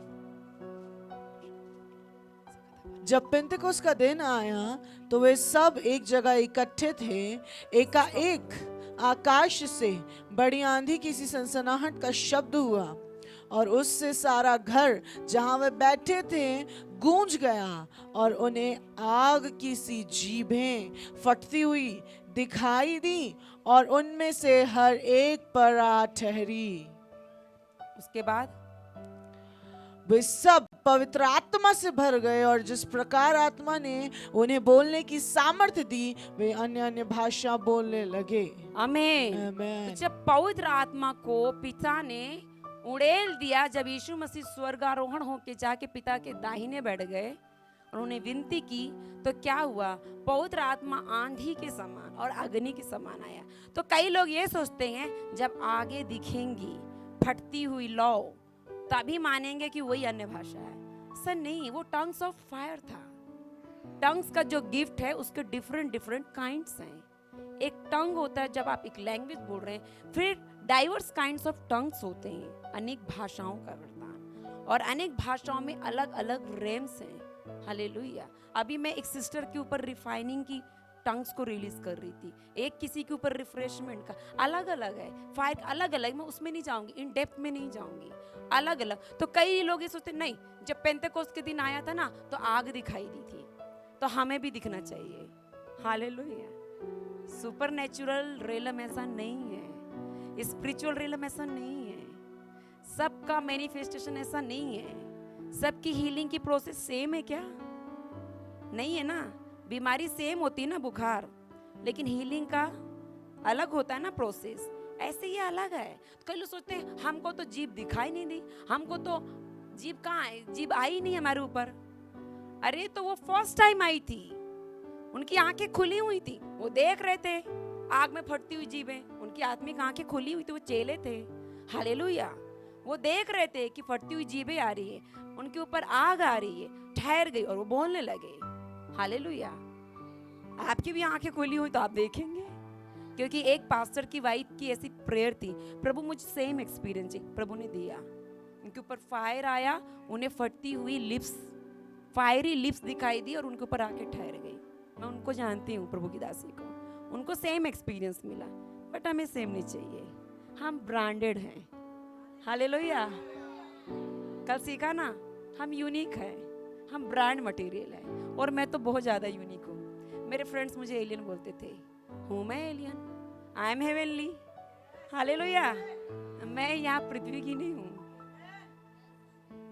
जब पेंतेकोस्त का दिन आया तो वे सब एक जगह इकट्ठे थे। एकाएक आकाश से बड़ी आंधी की सी सनसनाहट का शब्द हुआ और उससे सारा घर जहां वे बैठे थे गूंज गया और उन्हें आग की सी जीभें फटती हुई दिखाई दी और उनमें से हर एक पर आ ठहरी। उसके बाद वे सब पवित्र आत्मा से भर गए और जिस प्रकार आत्मा ने उन्हें बोलने की सामर्थ्य दी वे अन्य अन्य भाषा बोलने लगे। आमीन। आमीन। तो जब पवित्र आत्मा को पिता ने उड़ेल दिया, जब यीशु मसीह स्वर्गारोहण होके जाके पिता के दाहिने बैठ गए और उन्हें विनती की, तो क्या हुआ? पवित्र आत्मा आंधी के समान और अग्नि के समान आया। तो कई लोग ये सोचते हैं जब आगे दिखेंगी फटती हुई लौ तभी मानेंगे कि वही अन्य भाषा है। ऐसा नहीं, वो टंग्स ऑफ फायर था। टंग्स का जो गिफ्ट है उसके डिफरेंट डिफरेंट काइंड्स हैं। एक टंग होता है जब आप एक लैंग्वेज बोल रहे हैं, फिर डाइवर्स काइंड्स ऑफ टंग्स होते हैं, अनेक भाषाओं का वर्तान, और अनेक भाषाओं में अलग अलग रेम्स हैं। हालेलुया। अभी मैं एक सिस्टर के ऊपर रिफाइनिंग की टंग्स को रिलीज कर रही थी, एक किसी के ऊपर रिफ्रेशमेंट का, अलग अलग है फायर, अलग अलग। मैं उसमें नहीं जाऊंगी, इन डेप्थ में नहीं जाऊंगी, अलग अलग। तो कई लोग ये सोचते नहीं, जब पेंतेकोस्त के दिन आया था ना तो आग दिखाई दी थी, तो हमें भी दिखना चाहिए। हालेलुया। सुपर नेचुरल रेलम ऐसा नहीं है, स्पिरिचुअल रेलम ऐसा नहीं है, सबका मैनिफेस्टेशन ऐसा नहीं है। सबकी हीलिंग की प्रोसेस सेम है क्या? नहीं है ना। बीमारी सेम होती है ना, बुखार, लेकिन हीलिंग का अलग होता है ना प्रोसेस। ऐसे ये अलग है। तो कई लोग सोचते हैं हमको तो जीभ दिखाई नहीं दी, हमको तो जीभ कहाँ है, जीभ आई नहीं हमारे ऊपर। अरे तो वो फर्स्ट टाइम आई थी, उनकी आंखें खुली हुई थी, वो देख रहे थे आग में फटती हुई जीभें, उनकी आत्मिक आंखें खुली हुई थी, वो चेले थे। हालेलुया। वो देख रहे थे कि फटती हुई जीभें आ रही है, उनके ऊपर आग आ रही है, ठहर गई और वो बोलने लगे। हालेलुया। आपकी भी आंखें खुली हुई तो आप देखेंगे, क्योंकि एक पास्टर की वाइफ की ऐसी प्रेयर थी, प्रभु मुझे सेम एक्सपीरियंस है, प्रभु ने दिया। उनके ऊपर फायर आया, उन्हें फटती हुई लिप्स, फायरी लिप्स दिखाई दी और उनके ऊपर आके ठहर गई। मैं उनको जानती हूँ, प्रभु की दासी को, उनको सेम एक्सपीरियंस मिला। बट हमें सेम नहीं चाहिए, हम ब्रांडेड हैं। हालेलुया। कल सीखा ना, हम यूनिक हैं, हम ब्रांड मटेरियल है। और मैं तो बहुत ज़्यादा यूनिक हूँ। मेरे फ्रेंड्स मुझे एलियन बोलते थे, हूँ मैं alien, I am heavenly. Hallelujah. मैं यहाँ पृथ्वी की नहीं हूँ,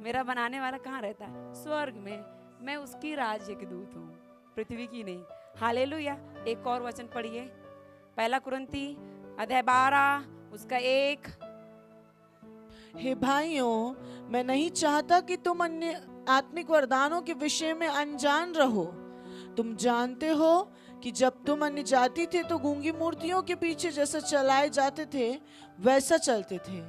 मेरा बनाने वाला कहाँ रहता है? स्वर्ग में। मैं उसकी राज्य के दूत हूँ, पृथ्वी की नहीं। हालेलुया। एक और वचन पढ़िए, पहला कुरिन्थी अध्याय 12 उसका 1। हे भाइयों, मैं नहीं चाहता कि तुम अन्य आत्मिक वरदानों के विषय में अनजान रहो। तुम जानते हो कि जब तुम अन्य जाति थे तो गूंगी मूर्तियों के पीछे जैसा चलाए जाते थे वैसा चलते थे।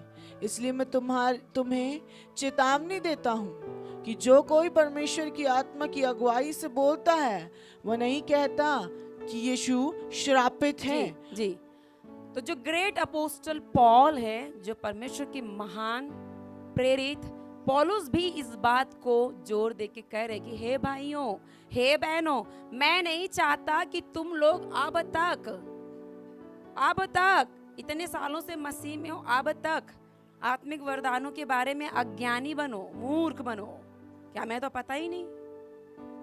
इसलिए मैं तुम्हें चेतावनी देता हूँ कि जो कोई परमेश्वर की आत्मा की अगुवाई से बोलता है वह नहीं कहता कि यीशु श्रापित है। जी। तो जो ग्रेट अपोस्टल पॉल है, जो परमेश्वर की महान प्रेरित, पौलुस भी इस बात को जोर दे के कह रहे कि हे भाइयों, हे बहनों, मैं नहीं चाहता कि तुम लोग अब तक इतने सालों से मसीह में हो, अब तक आत्मिक वरदानों के बारे में अज्ञानी बनो, मूर्ख बनो। क्या मैं तो पता ही नहीं।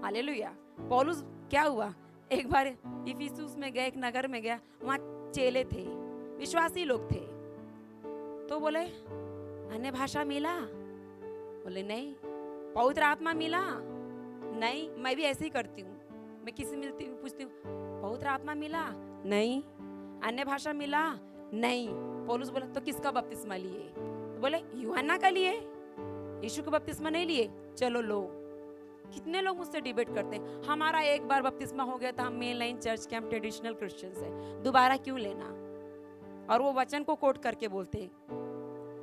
हालेलुया। पौलुस क्या हुआ, एक बार इफिसुस में गए, एक नगर में गया, वहां चेले थे, विश्वासी लोग थे। तो बोले अन्य भाषा मिला? बोले नहीं। पवित्र आत्मा मिला? नहीं। मैं भी ऐसे ही करती हूँ, मैं किसी मिलती हूँ पूछती हूँ पवित्र आत्मा मिला? नहीं। अन्य भाषा मिला? नहीं। पौलुस बोला तो किसका बपतिस्मा लिए? तो बोले यूहन्ना का लिए, यीशु का बपतिस्मा नहीं लिए। चलो लो। कितने लोग मुझसे डिबेट करते हैं, हमारा एक बार बपतिस्मा हो गया था, हम मेन लाइन चर्च के, हम ट्रेडिशनल क्रिश्चियंस हैं, दोबारा क्यों लेना? और वो वचन को कोट करके बोलते हैं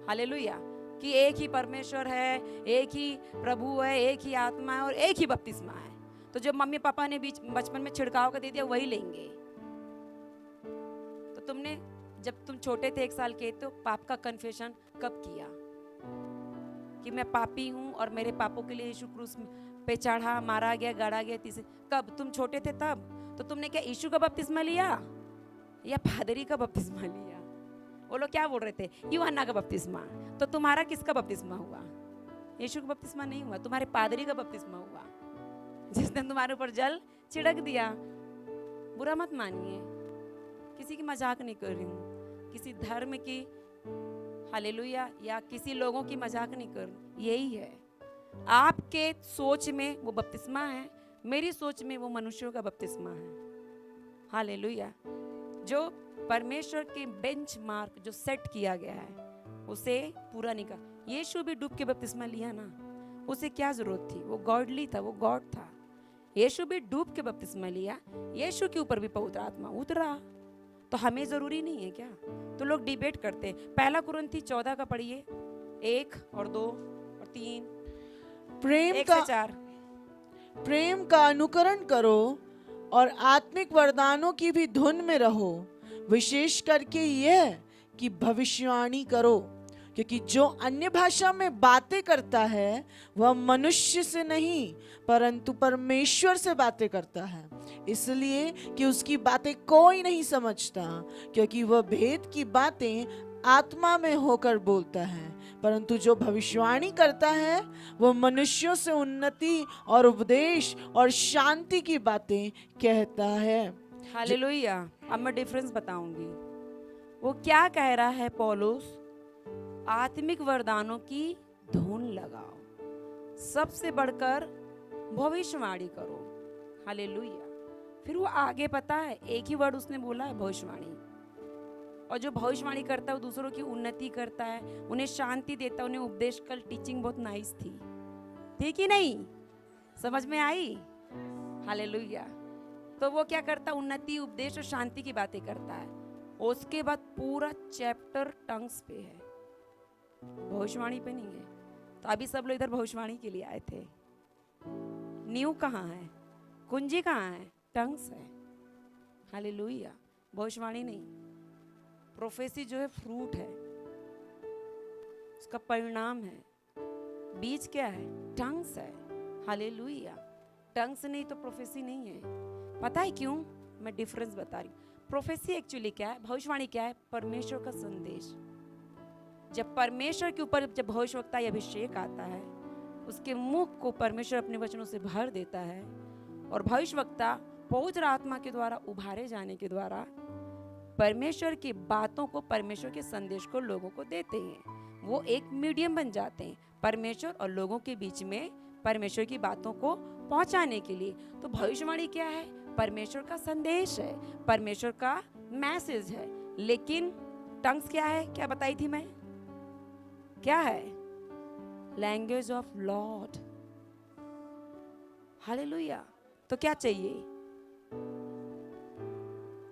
हालेलुया कि एक ही परमेश्वर है, एक ही प्रभु है, एक ही आत्मा है और एक ही बपतिस्मा है। तो जब मम्मी पापा ने बीच बचपन में छिड़काव का दे दिया वही लेंगे। तो तुमने जब तुम छोटे थे 1 साल के, तो पाप का कन्फेशन कब किया कि मैं पापी हूँ और मेरे पापों के लिए यीशु क्रूस पे चढ़ा, मारा गया, गाड़ा गया? कब? तुम छोटे थे तब। तो तुमने क्या यीशु का बपतिस्मा लिया या पादरी का बपतिस्मा लिया? वो लोग क्या बोल रहे थे, यूहन्ना का बपतिस्मा। तो तुम्हारा किसका बपतिस्मा हुआ? यीशु का बपतिस्मा नहीं हुआ, तुम्हारे पादरी का बपतिस्मा हुआ, जिसने तुम्हारे ऊपर जल छिड़क दिया। बुरा मत मानिए, किसी की मजाक नहीं कर रही हूँ, किसी धर्म की, हालेलुया, या किसी लोगों की मजाक नहीं कर रही। यही है, आपके सोच में वो बपतिस्मा है, मेरी सोच में वो मनुष्यों का बपतिस्मा है। हालेलुया। जो परमेश्वर के बेंचमार्क जो सेट किया गया है उसे पूरा नहीं कर। यीशु भी डूब के बपतिस्मा लिया ना, उसे क्या जरूरत थी? वो गॉडली था, वो गॉड था। यीशु भी डूब के बपतिस्मा लिया, यीशु के ऊपर भी पवित्र आत्मा उतरा। तो हमें जरूरी नहीं है क्या? तो लोग डिबेट करते हैं। 1 कुरिन्थी 14 का पढ़िए, 1 और 2 और 3, प्रेम 1 का से 4। प्रेम का अनुकरण करो और आत्मिक वरदानों की भी धुन में रहो, विशेष करके यह कि भविष्यवाणी करो, क्योंकि जो अन्य भाषा में बातें करता है वह मनुष्य से नहीं परंतु परमेश्वर से बातें करता है, इसलिए कि उसकी बातें कोई नहीं समझता, क्योंकि वह भेद की बातें आत्मा में होकर बोलता है। परंतु जो भविष्यवाणी करता है वह मनुष्यों से उन्नति और उपदेश और शांति की बातें कहता है। हालेलुया। अब मैं डिफरेंस बताऊंगी। वो क्या कह रहा है पौलुस? आत्मिक वरदानों की धुन लगाओ, सबसे बढ़कर भविष्यवाणी करो। हालेलुया। फिर वो आगे पता है, एक ही वर्ड उसने बोला है, भविष्यवाणी। और जो भविष्यवाणी करता है वो दूसरों की उन्नति करता है, उन्हें शांति देता है, उन्हें उपदेश। कल टीचिंग बहुत नाइस थी, ठीक ही नहीं? समझ में आई? हालेलुया। तो वो क्या करता है? उन्नति, उपदेश और शांति की बातें करता है। उसके बाद पूरा चैप्टर टंग्स पे है, भविष्यवाणी पे नहीं है। तो अभी सब लोग इधर भविष्यवाणी के लिए आए थे। न्यू कहाँ है? कुंजी कहाँ है? टंग्स है। हालेलुया। भविष्यवाणी नहीं। प्रोफेसी जो है फ्रूट है, उसका परिणाम है। बीज क्या है? टंग्स है। हालेलुया। टंग्स नहीं तो प्रोफेसी नहीं है। पता है क्यों? मैं डिफरेंस बता रही हूँ। प्रोफेसी एक्चुअली क्या है? भविष्यवाणी क्या है? परमेश्वर का संदेश। जब परमेश्वर के ऊपर जब भविष्यवक्ता या अभिषेक आता है, उसके मुख को परमेश्वर अपने वचनों से भर देता है, और भविष्यवक्ता पवित्र आत्मा के द्वारा उभारे जाने के द्वारा परमेश्वर की बातों को, परमेश्वर के संदेश को लोगों को देते हैं। वो एक मीडियम बन जाते हैं परमेश्वर और लोगों के बीच में, परमेश्वर की बातों को पहुंचाने के लिए। तो भविष्यवाणी क्या है? परमेश्वर का संदेश है, परमेश्वर का मैसेज है। लेकिन टंग्स क्या है? क्या बताई थी मैं? क्या है? Language of Lord. हालेलुया। तो क्या चाहिए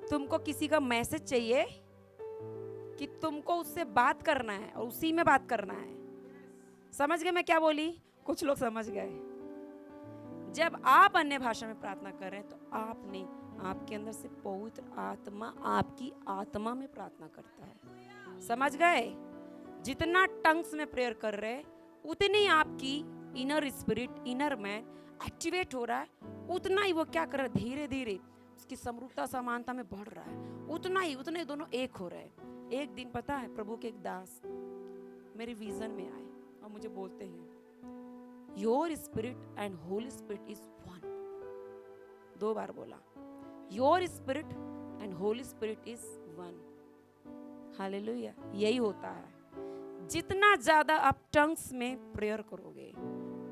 तुमको? किसी का मैसेज चाहिए कि तुमको उससे बात करना है और उसी में बात करना है। समझ गए मैं क्या बोली? कुछ लोग समझ गए। जब आप अन्य भाषा में प्रार्थना कर रहे हैं तो आप नहीं, आपके अंदर से पवित्र आत्मा आपकी आत्मा में प्रार्थना करता है। समझ गए? जितना टंग्स में प्रेयर कर रहे हैं उतनी आपकी inner spirit, inner man activate हो रहा है, उतना ही वो क्या कर रहा है? धीरे धीरे उसकी समरूपता समानता में बढ़ रहा है, उतने दोनों एक हो रहे हैं। एक दिन पता है, प्रभु के एक दास मेरे विजन में आए और मुझे बोलते हैं, your spirit and Holi spirit is one. 2 बार बोला, your spirit and Holi spirit is one. Hallelujah. यही होता है, जितना ज्यादा आप टंग्स में प्रेयर करोगे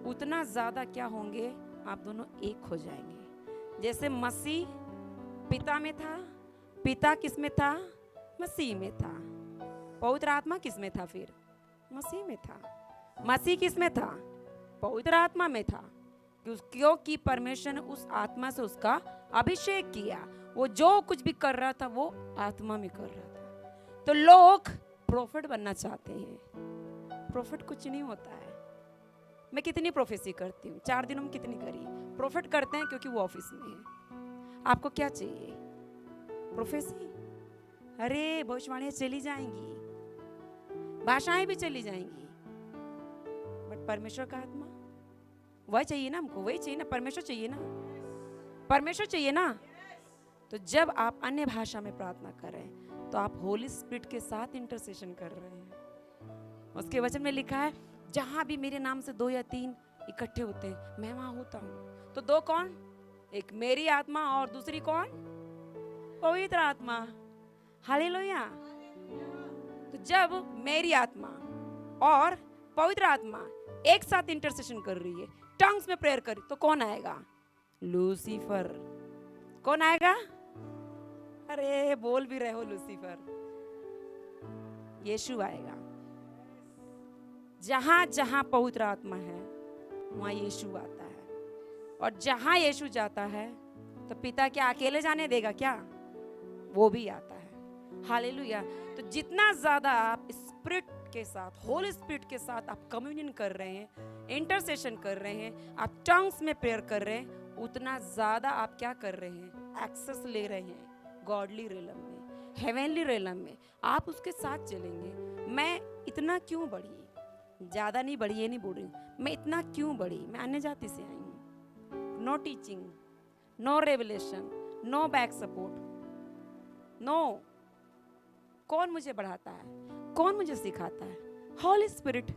उतना ज्यादा क्या होंगे? आप दोनों एक हो जाएंगे। जैसे मसीह पिता में था, पिता किस में था? मसीह में था। पवित्र आत्मा किस में था? फिर मसीह में था। मसीह किस में था? पवित्र आत्मा में था। क्योंकि परमेश्वर ने उस आत्मा से उसका अभिषेक किया। वो जो कुछ भी कर रहा था वो आत्मा में कर रहा था। तो लोग प्रोफेट बनना चाहते हैं। प्रोफेट कुछ नहीं होता है। मैं कितनी प्रोफेसी करती हूँ, 4 दिनों में कितनी करी? प्रोफेट करते हैं क्योंकि वो ऑफिस में है। आपको क्या चाहिए? प्रोफेसी? अरे भविष्यवाणियां चली जाएंगी, भाषाएं भी चली जाएंगी, बट परमेश्वर का आत्मा वह चाहिए ना हमको। वही चाहिए ना, परमेश्वर चाहिए ना, परमेश्वर चाहिए ना। तो जब आप अन्य भाषा में प्रार्थना करें तो आप होली स्पिरिट के साथ इंटरसेशन कर रहे हैं। उसके वचन में लिखा है जहां भी मेरे नाम से 2 या 3 इकट्ठे होते हैं मैं वहां होता हूं। तो 2 कौन? एक मेरी आत्मा और दूसरी कौन? पवित्र आत्मा। हालेलुया। तो जब मेरी आत्मा और पवित्र आत्मा एक साथ इंटरसेशन कर रही है, टंग्स में प्रेयर करी, तो कौन आएगा? लूसीफर। कौन आएगा? अरे बोल भी रहे हो लूसीफर। यीशु आएगा। जहां जहां पवित्र आत्मा है वहां यीशु आता है, और जहां यीशु जाता है तो पिता क्या अकेले जाने देगा क्या? वो भी आता है। हालेलुया। तो जितना ज्यादा आप स्पिरिट के साथ, होली स्पिरिट के साथ आप कम्युनियन कर रहे हैं, इंटरसेशन कर रहे हैं, आप टंग्स में प्रेयर कर रहे हैं, उतना ज्यादा आप क्या कर रहे हैं? एक्सेस ले रहे हैं गॉडली रेलम में, हेवेनली रेलम में। आप उसके साथ चलेंगे। मैं इतना क्यों बढ़ी? ज्यादा नहीं बढ़ी, ये नहीं बोल रही, मैं इतना क्यों बढ़ी? मैं अन्य जाति से आई हूँ। No teaching, no revelation, no back support, no. कौन मुझे बढ़ाता है? कौन मुझे सिखाता है? Holy Spirit.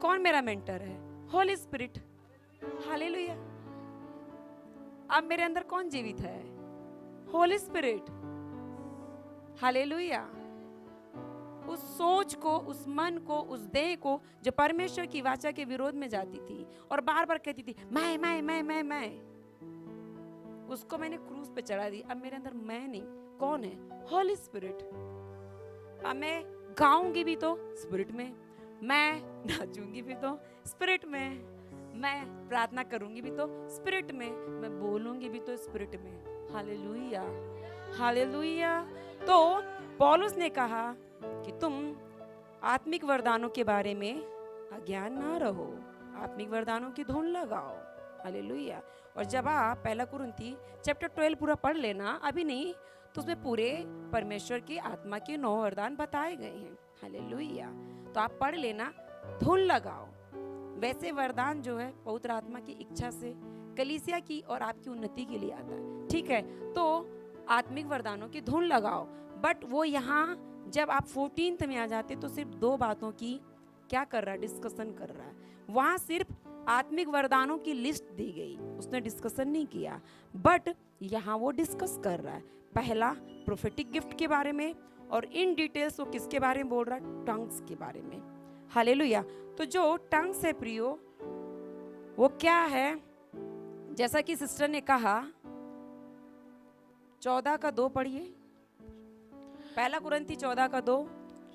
कौन मेरा मेंटर है? Holy Spirit. हालेलुया। अब मेरे अंदर कौन जीवित है? Holy Spirit. हालेलुया। उस सोच को, उस मन को, उस देह को जो परमेश्वर की वाचा के विरोध में जाती थी और बार बार कहती थी मैं, उसको मैंने क्रूस पे चढ़ा दी। अब मेरे अंदर मैं नहीं, कौन है? Holy spirit. अब मैं गाऊंगी भी तो स्पिरिट में, मैं नाचूंगी भी तो स्पिरिट में, मैं प्रार्थना करूंगी भी तो स्पिरिट में, मैं बोलूंगी भी तो स्पिरिट में। Hallelujah, hallelujah. तो पौलुस ने कहा कि तुम आत्मिक वरदानों के बारे में अज्ञान ना रहो, आत्मिक वरदानों की धुन लगाओ। हालेलुया। और जब आप 1 कुरिन्थी चैप्टर 12 पूरा पढ़ लेना, अभी नहीं तो उसमें पूरे परमेश्वर की आत्मा के 9 वरदान बताए गए हैं। हालेलुया। तो आप पढ़ लेना, धुन लगाओ। वैसे वरदान जो है पवित्र आत्मा की इच्छा से कलीसिया की और आपकी उन्नति के लिए आता है, ठीक है। तो आत्मिक वरदानों की धुन लगाओ। बट वो यहाँ जब आप 14th में आ जाते तो सिर्फ 2 बातों की क्या कर रहा है? डिस्कशन कर रहा है। वहां सिर्फ आत्मिक वरदानों की लिस्ट दी गई, उसने डिस्कशन नहीं किया। बट यहाँ वो डिस्कस कर रहा है। पहला प्रोफेटिक गिफ्ट के बारे में, और इन डिटेल्स वो किसके बारे में बोल रहा है? टंग्स के बारे में। हालेलुया। तो जो टंग्स है प्रियो, वो क्या है? जैसा कि सिस्टर ने कहा, 14:2 पढ़िए। 1 कुरिन्थी 14:2।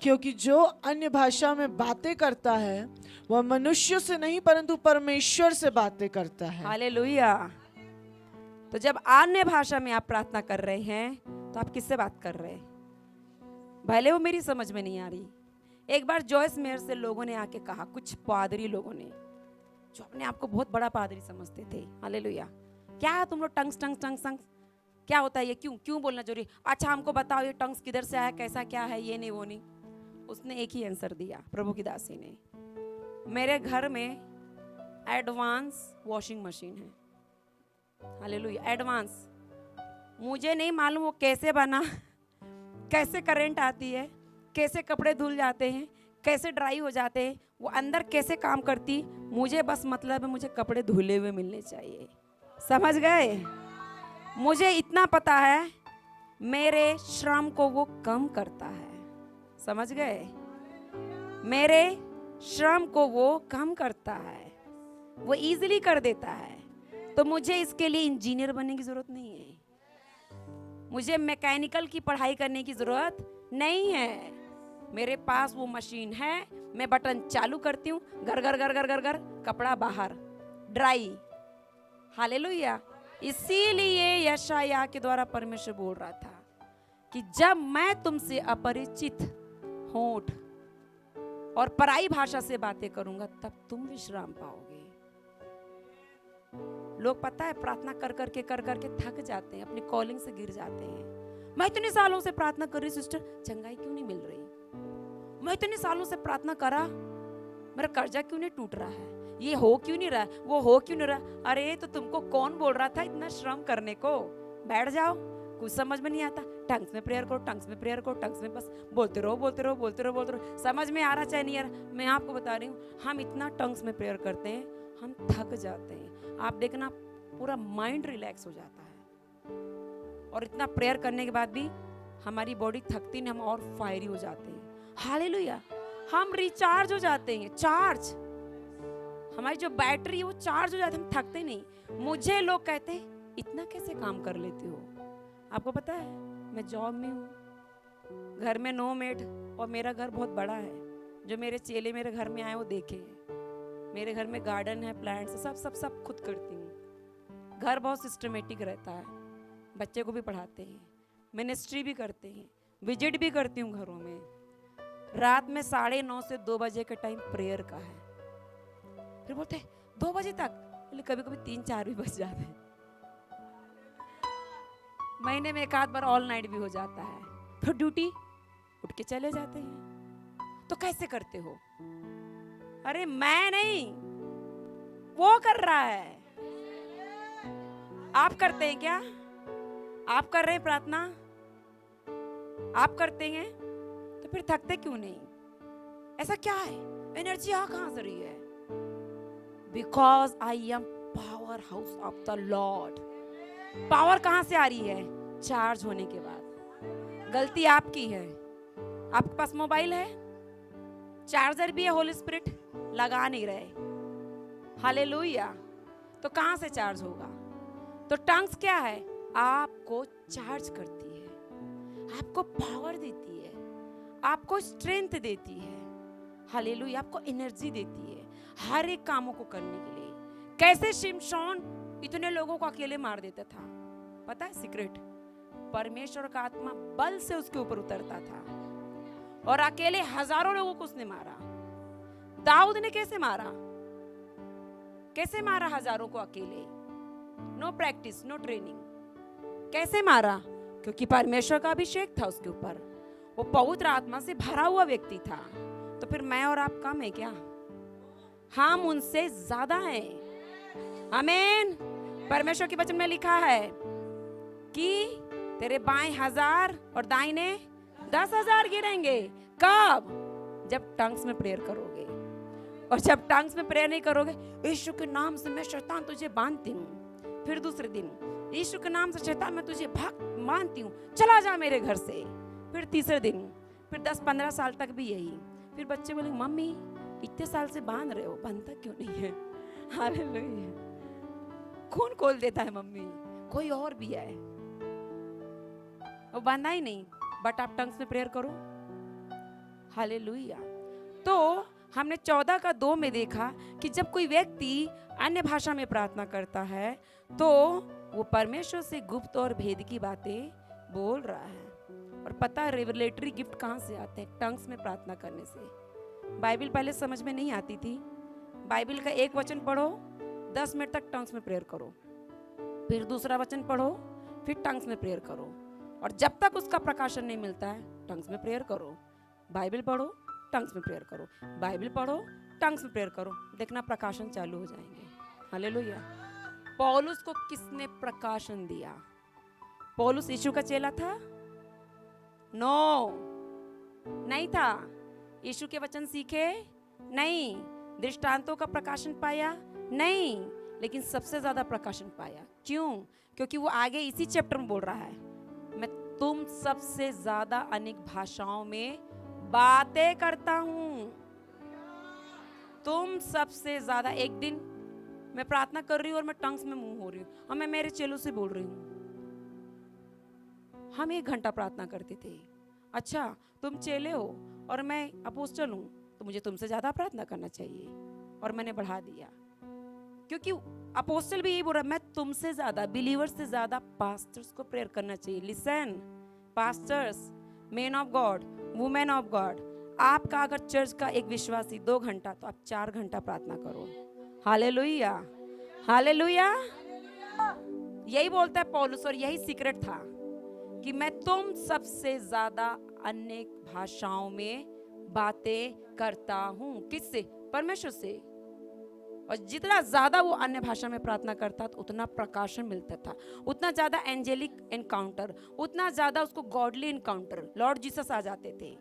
क्योंकि जो अन्य भाषा में बातें करता है वह मनुष्य से नहीं परंतु परमेश्वर से बातें करता है। हालेलुया। तो जब अन्य भाषा में आप प्रार्थना कर रहे हैं तो आप किससे बात कर रहे हैं? भले वो मेरी समझ में नहीं आ रही। एक बार जॉयस मेयर से लोगों ने आके कहा, कुछ पादरी लोगों ने, जो अपने आप को बहुत बड़ा पादरी समझते थे। हालेलुया। क्या तुम लोग टंग्स टंग्स टंग्स टंग्स क्या होता है ये? क्यों बोलना जरूरी? अच्छा हमको बताओ ये टंग्स किधर से आया, कैसा क्या है, ये नहीं वो नहीं। उसने एक ही आंसर दिया, प्रभु की दासी ने, मेरे घर में एडवांस वॉशिंग मशीन है। हालेलुया। एडवांस। मुझे नहीं मालूम वो कैसे बना, कैसे करंट आती है, कैसे कपड़े धुल जाते हैं, कैसे ड्राई हो जाते हैं, वो अंदर कैसे काम करती, मुझे बस मतलब है मुझे कपड़े धुले हुए मिलने चाहिए। समझ गए? मुझे इतना पता है मेरे श्रम को वो कम करता है। समझ गए? मेरे श्रम को वो कम करता है, वो इजीली कर देता है। तो मुझे इसके लिए इंजीनियर बनने की जरूरत नहीं है, मुझे मैकेनिकल की पढ़ाई करने की जरूरत नहीं है। मेरे पास वो मशीन है, मैं बटन चालू करती हूँ, घर घर घर घर घर घर कपड़ा बाहर, ड्राई। हालेलुया। इसीलिए यशायाह के द्वारा परमेश्वर बोल रहा था कि जब मैं तुमसे अपरिचित होंठ और पराई भाषा से बातें करूंगा तब तुम विश्राम पाओगे। लोग पता है प्रार्थना कर करके थक जाते हैं, अपनी कॉलिंग से गिर जाते हैं। मैं इतने सालों से प्रार्थना कर रही सिस्टर, चंगाई क्यों नहीं मिल रही? मैं इतने सालों से प्रार्थना करा, मेरा कर्जा क्यों नहीं टूट रहा है? ये हो क्यों नहीं रहा, वो हो क्यों नहीं रहा? अरे तो तुमको कौन बोल रहा था इतना श्रम करने को? बैठ जाओ, कुछ समझ में नहीं आता, टंग्स में प्रेयर करो, टंग्स में प्रेयर करो, टंग्स में बस बोलते रहो बोलते रहो बोलते रहो बोलते रहो, समझ में आ रहा चाहे नहीं आ रहा। मैं आपको बता रही हूँ, हम इतना टंग्स में प्रेयर करते हैं, हम थक जाते हैं। आप देखना पूरा माइंड रिलैक्स हो जाता है, और इतना प्रेयर करने के बाद भी हमारी बॉडी थकती नहीं, हम और फायरी हो जाते हैं। हालेलुया, हम रिचार्ज हो जाते हैं, चार्ज, हमारी जो बैटरी है वो चार्ज हो जाती है, हम थकते नहीं। मुझे लोग कहते हैं इतना कैसे काम कर लेते हो। आपको पता है मैं जॉब में हूँ, घर में 9 मेड, और मेरा घर बहुत बड़ा है। जो मेरे चेले मेरे घर में आए वो देखे, मेरे घर में गार्डन है, प्लांट्स, सब खुद करती हूँ। घर बहुत सिस्टमेटिक रहता है, बच्चे को भी पढ़ाते हैं, मिनिस्ट्री भी करते हैं, विजिट भी करती हूँ घरों में। रात में 9:30 से 2 बजे के टाइम प्रेयर का है। फिर बोलते 2 बजे तक, कभी कभी 3-4 भी बज जाते हैं। महीने में 1 बार ऑल नाइट भी हो जाता है। फिर ड्यूटी उठ के चले जाते हैं। तो कैसे करते हो? अरे मैं नहीं, वो कर रहा है। आप करते हैं क्या? आप कर रहे हैं प्रार्थना, आप करते हैं, तो फिर थकते क्यों नहीं? ऐसा क्या है? एनर्जी आ कहां से रही है? Because I M power house of the Lord. Power कहां से आ रही है? चार्ज होने के बाद। गलती आपकी है, आपके पास मोबाइल है, चार्जर भी है, होली स्पिरिट लगा नहीं रहे। हालेलुया, तो कहां से चार्ज होगा? तो टंग्स क्या है? आपको चार्ज करती है, आपको पावर देती है, आपको स्ट्रेंथ देती है। हालेलुया, आपको एनर्जी देती है हर एक कामों को करने के लिए। कैसे शिमशोन इतने लोगों को अकेले मार देता था? पता है सीक्रेट? परमेश्वर का आत्मा बल से उसके ऊपर उतरता था, और अकेले हजारों लोगों को उसने मारा। दाऊद ने कैसे मारा? कैसे मारा हजारों को अकेले? No practice, no training. कैसे मारा? क्योंकि परमेश्वर का अभिषेक था उसके ऊपर, वो पवित्र आत्मा से भरा हुआ व्यक्ति था। तो फिर मैं और आप कम है क्या? हम उनसे ज्यादा हैं। आमीन। परमेश्वर के वचन में लिखा है कि तेरे बाएं 1000 और दाहिने 10,000 गिरेंगे। कब? जब टंग्स में प्रेयर करोगे। और जब टंग्स में प्रेयर नहीं करोगे, यीशु के नाम से मैं शैतान तुझे बांधती हूँ। फिर दूसरे दिन, यीशु के नाम से शैतान मैं तुझे मानती हूँ, चला जा मेरे घर से। फिर तीसरे दिन, फिर 10-15 साल तक भी यही। फिर बच्चे बोले मम्मी इतने साल से बांध रहे हो, बंधता क्यों नहीं है? हालेलुया। कौन खोल देता है? मम्मी, कोई और भी है, वो बांधा ही नहीं। बट आप टंग्स में प्रेयर करो। हालेलुया। तो हमने 14:2 में देखा कि जब कोई व्यक्ति अन्य भाषा में प्रार्थना करता है तो वो परमेश्वर से गुप्त और भेद की बातें बोल रहा है। और पता है रेवलेटरी गिफ्ट कहाँ से आते हैं? टंग्स में प्रार्थना करने से। बाइबल पहले समझ में नहीं आती थी। बाइबल का एक वचन पढ़ो, 10 मिनट तक टंग्स में प्रेयर करो, फिर दूसरा वचन पढ़ो, फिर टंग्स में प्रेयर करो, और जब तक उसका प्रकाशन नहीं मिलता है टंग्स में प्रेयर करो। बाइबल पढ़ो, टंग्स में प्रेयर करो, बाइबल पढ़ो, टंग्स में प्रेयर करो, देखना प्रकाशन चालू हो जाएंगे। हालेलुया। पौलुस को किसने प्रकाशन दिया? पौलुस यीशु का चेला था? नो, नहीं था। यीशु के वचन सीखे? नहीं। दृष्टांतों का प्रकाशन पाया? नहीं। लेकिन सबसे ज्यादा प्रकाशन पाया। क्यों? क्योंकि वो आगे इसी चैप्टर में बोल रहा है, मैं तुम सबसे ज्यादा अनेक भाषाओं में बातें करता हूं। तुम सबसे ज्यादा। एक दिन मैं प्रार्थना कर रही हूं और मैं टंग्स में मुंह हो रही हूं, और मैं मेरे चेलों से बोल रही हूं। हम 1 घंटा प्रार्थना करते थे। अच्छा, तुम चेले हो और मैं अपोस्टल हूं, तो मुझे तुमसे ज्यादा प्रार्थना करना चाहिए। और मैंने बढ़ा दिया, क्योंकि अपोस्टल भी यही बोल रहा है, मैं तुमसे ज्यादा, बिलीवर्स से ज्यादा पास्टर्स को प्रेयर करना चाहिए। Listen, pastors, man of God, women of God, आपका अगर चर्च का एक विश्वासी 2 घंटा, तो आप 4 घंटा प्रार्थना करो। Hallelujah, hallelujah. यही बोलता है पौलुस, और यही सीक्रेट था कि मैं तुम सबसे ज्यादा अनेक भाषाओं में बातें करता हूं। किससे? परमेश्वर से। और जितना ज्यादा वो अन्य भाषा में प्रार्थना करता तो उतना प्रकाशन मिलता था, उतना ज्यादा एंजेलिक एनकाउंटर, उतना ज्यादा उसको गॉडली एनकाउंटर, लॉर्ड जीसस आ जाते थे,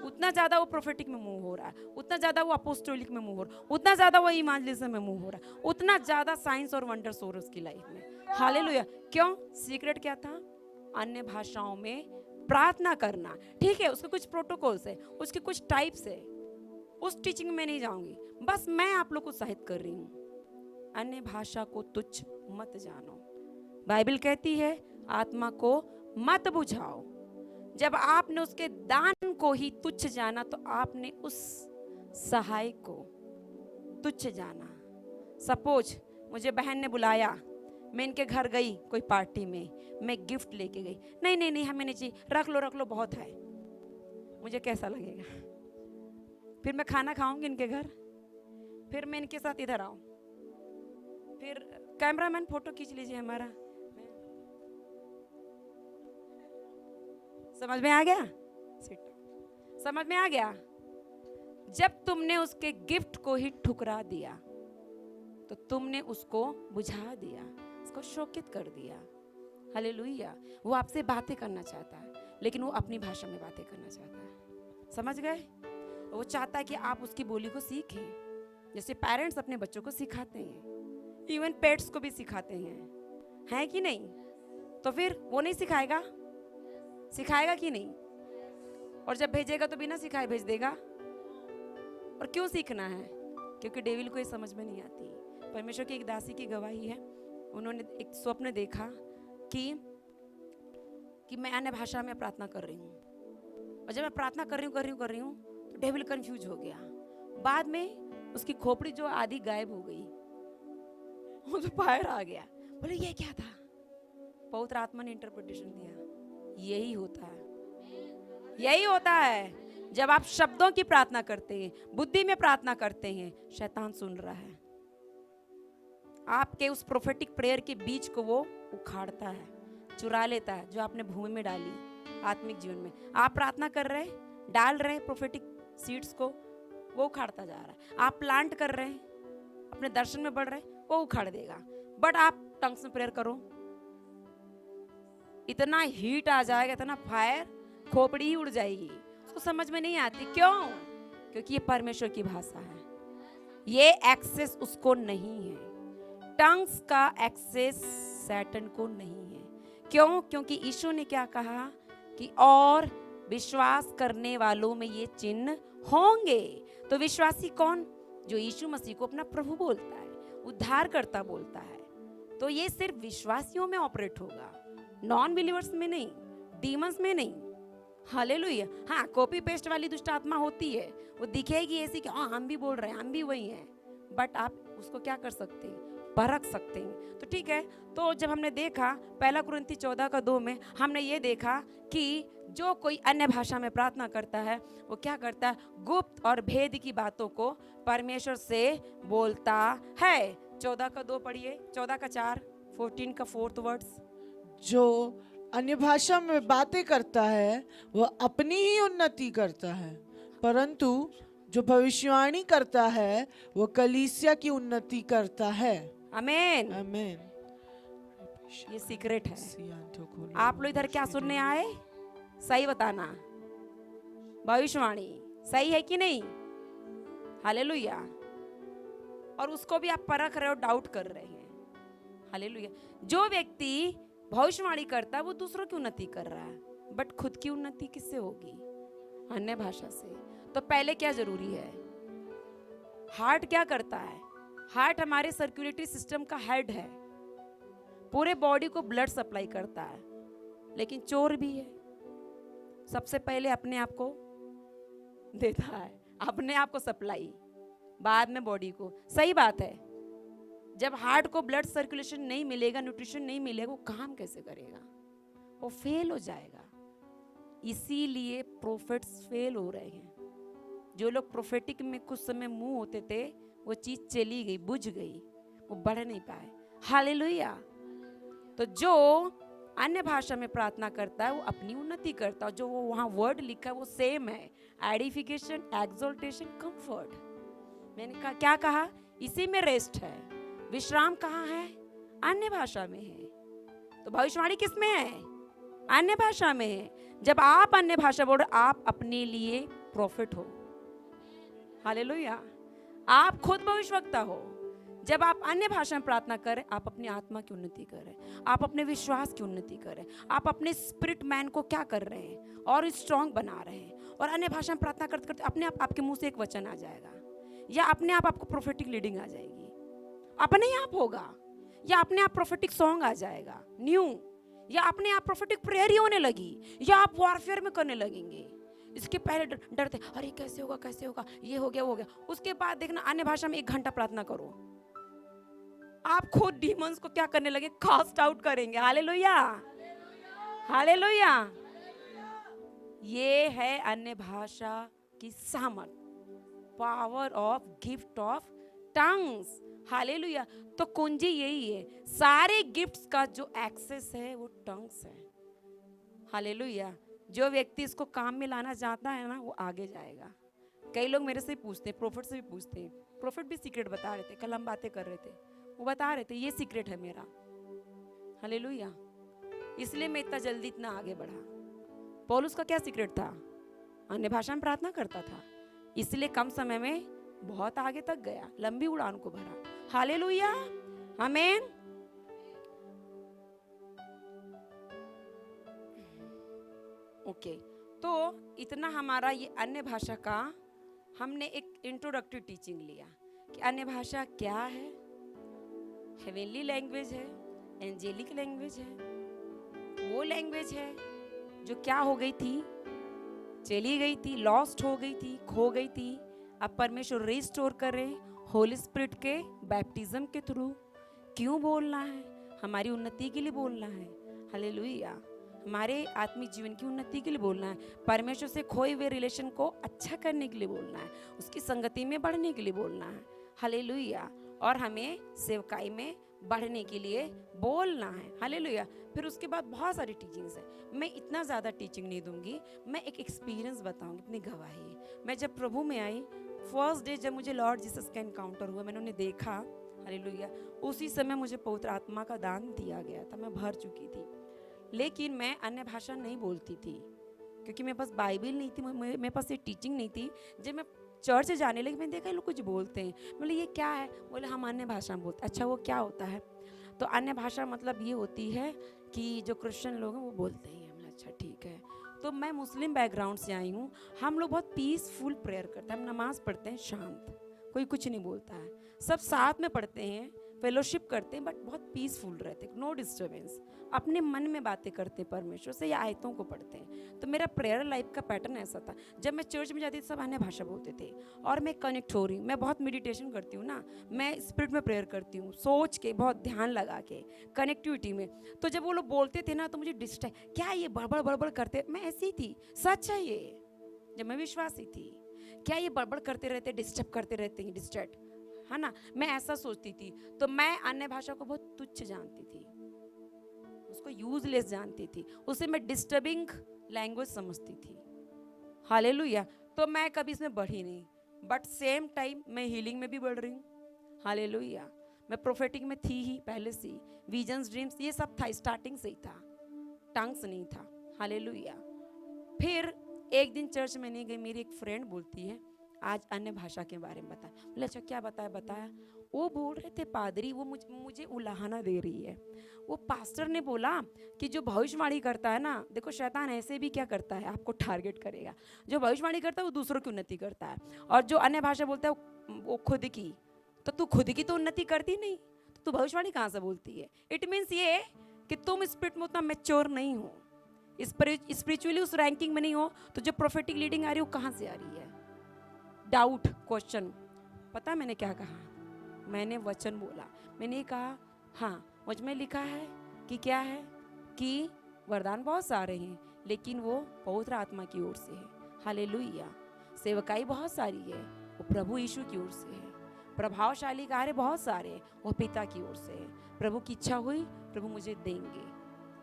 उतना ज्यादा वो प्रोफेटिक में मूव हो रहा है, उतना ज्यादा वो अपोस्टोलिक में मूव हो रहा है, उतना ज्यादा वो इवांजेलिज्म में मूव हो रहा है, उतना ज्यादा साइंस और वंडर्स हो रहे उसकी लाइफ में। हालेलुया। क्यों? सीक्रेट क्या था? अन्य भाषाओं में प्रार्थना करना। ठीक है, उसके कुछ प्रोटोकॉल्स है, उसके कुछ टाइप्स है, उस टीचिंग में नहीं जाऊंगी, बस मैं आप लोग को सहायता कर रही हूँ। अन्य भाषा को तुच्छ मत जानो। बाइबल कहती है आत्मा को मत बुझाओ। जब आपने उसके दान को ही तुच्छ जाना तो आपने उस सहाय को तुच्छ जाना। सपोज मुझे बहन ने बुलाया, मैं इनके घर गई कोई पार्टी में, मैं गिफ्ट लेके गई, नहीं नहीं नहीं हमें नहीं चाहिए, रख लो बहुत है। मुझे कैसा लगेगा? फिर मैं खाना खाऊंगी इनके घर, फिर मैं इनके साथ इधर आऊं, फिर कैमरामैन फोटो खींच लीजिए हमारा। समझ में आ गया? समझ में आ गया? जब तुमने उसके गिफ्ट को ही ठुकरा दिया तो तुमने उसको बुझा दिया, उसको शोकित कर दिया। हालेलुया। वो आपसे बातें करना चाहता है लेकिन वो अपनी भाषा में बातें करना चाहता है। समझ गए? वो चाहता है कि आप उसकी बोली को सीखें, जैसे पेरेंट्स अपने बच्चों को सिखाते हैं, इवन पेट्स को भी सिखाते हैं कि नहीं? तो फिर वो नहीं सिखाएगा? सिखाएगा कि नहीं? और जब भेजेगा तो बिना सिखाए भेज देगा। और क्यों सीखना है? क्योंकि डेविल को ये समझ में नहीं आती। परमेश्वर की एक दासी की गवाही है, उन्होंने एक स्वप्न देखा कि मैं अन्य भाषा में प्रार्थना कर रही हूँ, और जब मैं प्रार्थना कर रही हूँ तो डेविल कंफ्यूज हो गया। बाद में उसकी खोपड़ी जो आधी गायब हो गई, वो तो बाहर आ गया। बोले ये क्या था? पवित्र आत्मा ने इंटरप्रिटेशन दिया। यही होता है जब आप शब्दों की प्रार्थना करते हैं, बुद्धि में प्रार्थना करते हैं, शैतान सुन रहा है। आपके उस प्रोफेटिक प्रेयर के बीज को वो उखाड़ता है, चुरा लेता है, जो आपने भूमि में डाली आत्मिक जीवन में। आप प्रार्थना कर रहे हैं, डाल रहे हैं प्रोफेटिक सीड्स को, वो उखाड़ता जा रहा है। आप प्लांट कर रहे हैं, अपने दर्शन में बढ़ रहे हैं, वो उखाड़ देगा। बट आप टंग्स में प्रेयर करो, इतना हीट आ जाएगा, इतना फायर, खोपड़ी ही उड़ जाएगी। उसको समझ में नहीं आती। क्यों? क्योंकि ये परमेश्वर की भाषा है, ये एक्सेस उसको नहीं है। टंग्स का एक्सेस सैटन को नहीं है। क्यों? क्योंकि यीशु ने क्या कहा कि और विश्वास करने वालों में ये चिन्ह होंगे। तो विश्वासी कौन? जो यीशु मसीह को अपना प्रभु बोलता है, उद्धारकर्ता बोलता है। तो ये सिर्फ विश्वासियों में ऑपरेट होगा, नॉन बिलीवर्स में नहीं, डीमंस में नहीं। हालेलुया। हाँ, कॉपी पेस्ट वाली दुष्ट आत्मा होती है, वो दिखेगी ऐसी कि हाँ हम भी बोल रहे हैं, हम भी वही हैं, बट आप उसको क्या कर सकते हैं? परख सकते हैं। तो ठीक है, तो जब हमने देखा 1 कुरिन्थी 14:2 में हमने ये देखा कि जो कोई अन्य भाषा में प्रार्थना करता है वो क्या करता है? गुप्त और भेद की बातों को परमेश्वर से बोलता है। 14:2 पढ़िए, 14:4, 14 का 4th वर्ड्स। जो अन्य भाषा में बातें करता है वह अपनी ही उन्नति करता है, परंतु जो भविष्यवाणी करता है वो कलीसिया की उन्नति करता है। आमीन। आमीन। ये सीक्रेट है। आप लोग इधर क्या सुनने आए? सही बताना, भविष्यवाणी सही है कि नहीं? हालेलुया। और उसको भी आप परख रहे हो, डाउट कर रहे हैं। हालेलुया। जो व्यक्ति भविष्यवाणी करता है वो दूसरों की उन्नति कर रहा है, बट खुद की उन्नति किससे होगी? अन्य भाषा से। तो पहले क्या जरूरी है? हार्ट क्या करता है? हार्ट हमारे सर्कुलेटरी सिस्टम का हेड है, पूरे बॉडी को ब्लड सप्लाई करता है, लेकिन चोर भी है। सबसे पहले अपने आप को देता है, अपने आप को सप्लाई, बाद में बॉडी को। सही बात है। जब हार्ट को ब्लड सर्कुलेशन नहीं मिलेगा, न्यूट्रिशन नहीं मिलेगा, वो काम कैसे करेगा? वो फेल हो जाएगा। इसीलिए प्रोफेट्स फेल हो रहे हैं। जो लोग प्रोफेटिक में कुछ समय मुंह होते थे, वो चीज चली गई, बुझ गई, वो बढ़ नहीं पाए। हालेलुया। तो जो अन्य भाषा में प्रार्थना करता है वो अपनी उन्नति करता है। जो वो वहां वर्ड लिखा है वो सेम है, एडिफिकेशन, एक्सोल्टेशन, कंफर्ट। मैंने क्या कहा इसी में रेस्ट है। विश्राम कहाँ है? अन्य भाषा में है। तो भविष्यवाणी किस में है? अन्य भाषा में है। जब आप अन्य भाषा बोल रहे, आप अपने लिए प्रॉफिट हो। हालेलुया। आप खुद भविष्यवक्ता हो। जब आप अन्य भाषा में प्रार्थना करें, आप अपनी आत्मा की उन्नति करें, आप अपने विश्वास की उन्नति करें, आप अपने स्पिरिट मैन को क्या कर रहे हैं और स्ट्रांग बना रहे हैं। और अन्य भाषा में प्रार्थना करते करते अपने आप आपके मुंह से एक वचन आ जाएगा, या अपने आप आपको प्रोफेटिक लीडिंग आ जाएगी, अपने आप होगा, या अपने आप प्रोफेटिक सॉन्ग आ जाएगा न्यू, या अपने आप प्रोफेटिक प्रेयर ही होने लगी, या आप वॉरफेयर में करने लगेंगे। इसके पहले डरते, अरे कैसे होगा कैसे होगा, ये हो गया वो हो गया। उसके बाद देखना अन्य भाषा में 1 घंटा प्रार्थना करो, आप खुद डीमंस को क्या करने लगे? कास्ट आउट करेंगे। Hallelujah, hallelujah. ये है अन्य भाषा की सामर्थ, power of gift of tongues. Hallelujah. तो कुंजी यही है, सारे गिफ्ट्स का जो एक्सेस है वो टंग्स है। हालेलुया। जो व्यक्ति इसको काम में लाना चाहता है ना, वो आगे जाएगा। कई लोग मेरे से पूछते हैं, प्रोफेट से भी पूछते हैं, प्रोफेट भी सीक्रेट बता रहे थे, कल हम बातें कर रहे थे, वो बता रहे थे ये सीक्रेट है मेरा। हालेलुया। इसलिए मैं इतना जल्दी इतना आगे बढ़ा। पौलुस का क्या सीक्रेट था? अन्य भाषा में प्रार्थना करता था, इसलिए कम समय में बहुत आगे तक गया, लंबी उड़ान को भरा। हालेलुया, आमीन। ओके, तो इतना हमारा ये अन्य भाषा का, हमने एक इंट्रोडक्टरी टीचिंग लिया कि अन्य भाषा क्या है। हेवेनली लैंग्वेज है, एंजेलिक लैंग्वेज है, वो लैंग्वेज है जो क्या हो गई थी, चली गई थी, लॉस्ट हो गई थी, खो गई थी। अब परमेश्वर रिस्टोर करे होली स्पिरिट के बैप्टिज्म के थ्रू। क्यों बोलना है? हमारी उन्नति के लिए बोलना है। हालेलुया। हमारे आत्मिक जीवन की उन्नति के लिए बोलना है, परमेश्वर से खोए हुए रिलेशन को अच्छा करने के लिए बोलना है, उसकी संगति में बढ़ने के लिए बोलना है। हालेलुया। और हमें सेवकाई में बढ़ने के लिए बोलना है। हालेलुया। फिर उसके बाद बहुत सारी टीचिंग्स है, मैं इतना ज़्यादा टीचिंग नहीं दूंगी, मैं एक एक्सपीरियंस बताऊंगी, अपनी गवाही। मैं जब प्रभु में आई, फर्स्ट डे जब मुझे लॉर्ड जीसस का एनकाउंटर हुआ, मैंने उन्हें देखा। हालेलुया। उसी समय मुझे पवित्र आत्मा का दान दिया गया था, मैं भर चुकी थी। लेकिन मैं अन्य भाषा नहीं बोलती थी, क्योंकि मेरे पास बाइबल नहीं थी, मेरे पास ये टीचिंग नहीं थी। जब मैं चर्च जाने लगी, मैंने देखा लोग कुछ बोलते हैं, बोले ये क्या है? बोले हम अन्य भाषा में बोलते हैं। अच्छा, वो क्या होता है? तो अन्य भाषा मतलब ये होती है कि जो क्रिश्चियन लोग हैं वो बोलते ही हैं। अच्छा ठीक है। तो मैं मुस्लिम बैकग्राउंड से आई हूँ, हम लोग बहुत पीसफुल प्रेयर करते हैं, हम नमाज पढ़ते हैं शांत, कोई कुछ नहीं बोलता है, सब साथ में पढ़ते हैं, फेलोशिप करते हैं, बट बहुत पीसफुल रहते हैं, नो डिस्टर्बेंस, अपने मन में बातें करते हैं परमेश्वर से, या आयतों को पढ़ते हैं। तो मेरा प्रेयर लाइफ का पैटर्न ऐसा था। जब मैं चर्च में जाती थी सब अन्य भाषा बोलते थे, और मैं कनेक्ट हो रही हूँ, मैं बहुत मेडिटेशन करती हूँ ना, मैं स्पिरिट में प्रेयर करती हूँ, सोच के, बहुत ध्यान लगा के, कनेक्टिविटी में। तो जब वो लोग बोलते थे ना, तो मुझे डिस्ट्रैक्ट, क्या ये बड़बड़ बड़बड़ करते, मैं ऐसी थी, सच है ये, जब मैं विश्वासी थी, क्या ये बड़बड़ करते रहते, डिस्टर्ब करते रहते हैं, डिस्ट्रैक्ट है ना, मैं ऐसा सोचती थी। तो मैं अन्य भाषा को बहुत तुच्छ जानती थी, उसको यूजलेस जानती थी, उसे मैं डिस्टर्बिंग लैंग्वेज समझती थी। हालेलुया। तो मैं कभी इसमें बढ़ी नहीं, बट सेम टाइम मैं हीलिंग में भी बढ़ रही हूँ। हालेलुया। मैं प्रोफेटिक में थी ही पहले से, विजन्स ड्रीम्स ये सब था, स्टार्टिंग से ही था, टंग्स नहीं था। हालेलुया। फिर एक दिन चर्च में नहीं गई, मेरी एक फ्रेंड बोलती है आज अन्य भाषा के बारे में बता। बोले अच्छा क्या बताया? वो बोल रहे थे पादरी, वो मुझे उलाहना दे रही है। वो पास्टर ने बोला कि जो भविष्यवाणी करता है ना, देखो शैतान ऐसे भी क्या करता है, आपको टारगेट करेगा। जो भविष्यवाणी करता है वो दूसरों की उन्नति करता है, और जो अन्य भाषा बोलता है वो खुद की। तो तू खुद की तो उन्नति करती नहीं, तो तू भविष्यवाणी कहाँ से बोलती है? इट मीन्स ये कि तुम स्पिरिट में उतना मैच्योर नहीं हो, स्पिरिचुअली उस रैंकिंग में नहीं हो। तो जो प्रोफेटिक लीडिंग आ रही है वो कहाँ से आ रही है? Doubt, question. पता है मैंने क्या कहा? मैंने वचन बोला, मैंने कहा हाँ मुझ में लिखा है कि क्या है, कि वरदान बहुत सारे हैं, लेकिन वो पवित्र आत्मा की ओर से है। हालेलुया। सेवकाई बहुत सारी है, वो प्रभु यीशु की ओर से है। प्रभावशाली कार्य बहुत सारे हैं, वो पिता की ओर से है। प्रभु की इच्छा हुई, प्रभु मुझे देंगे।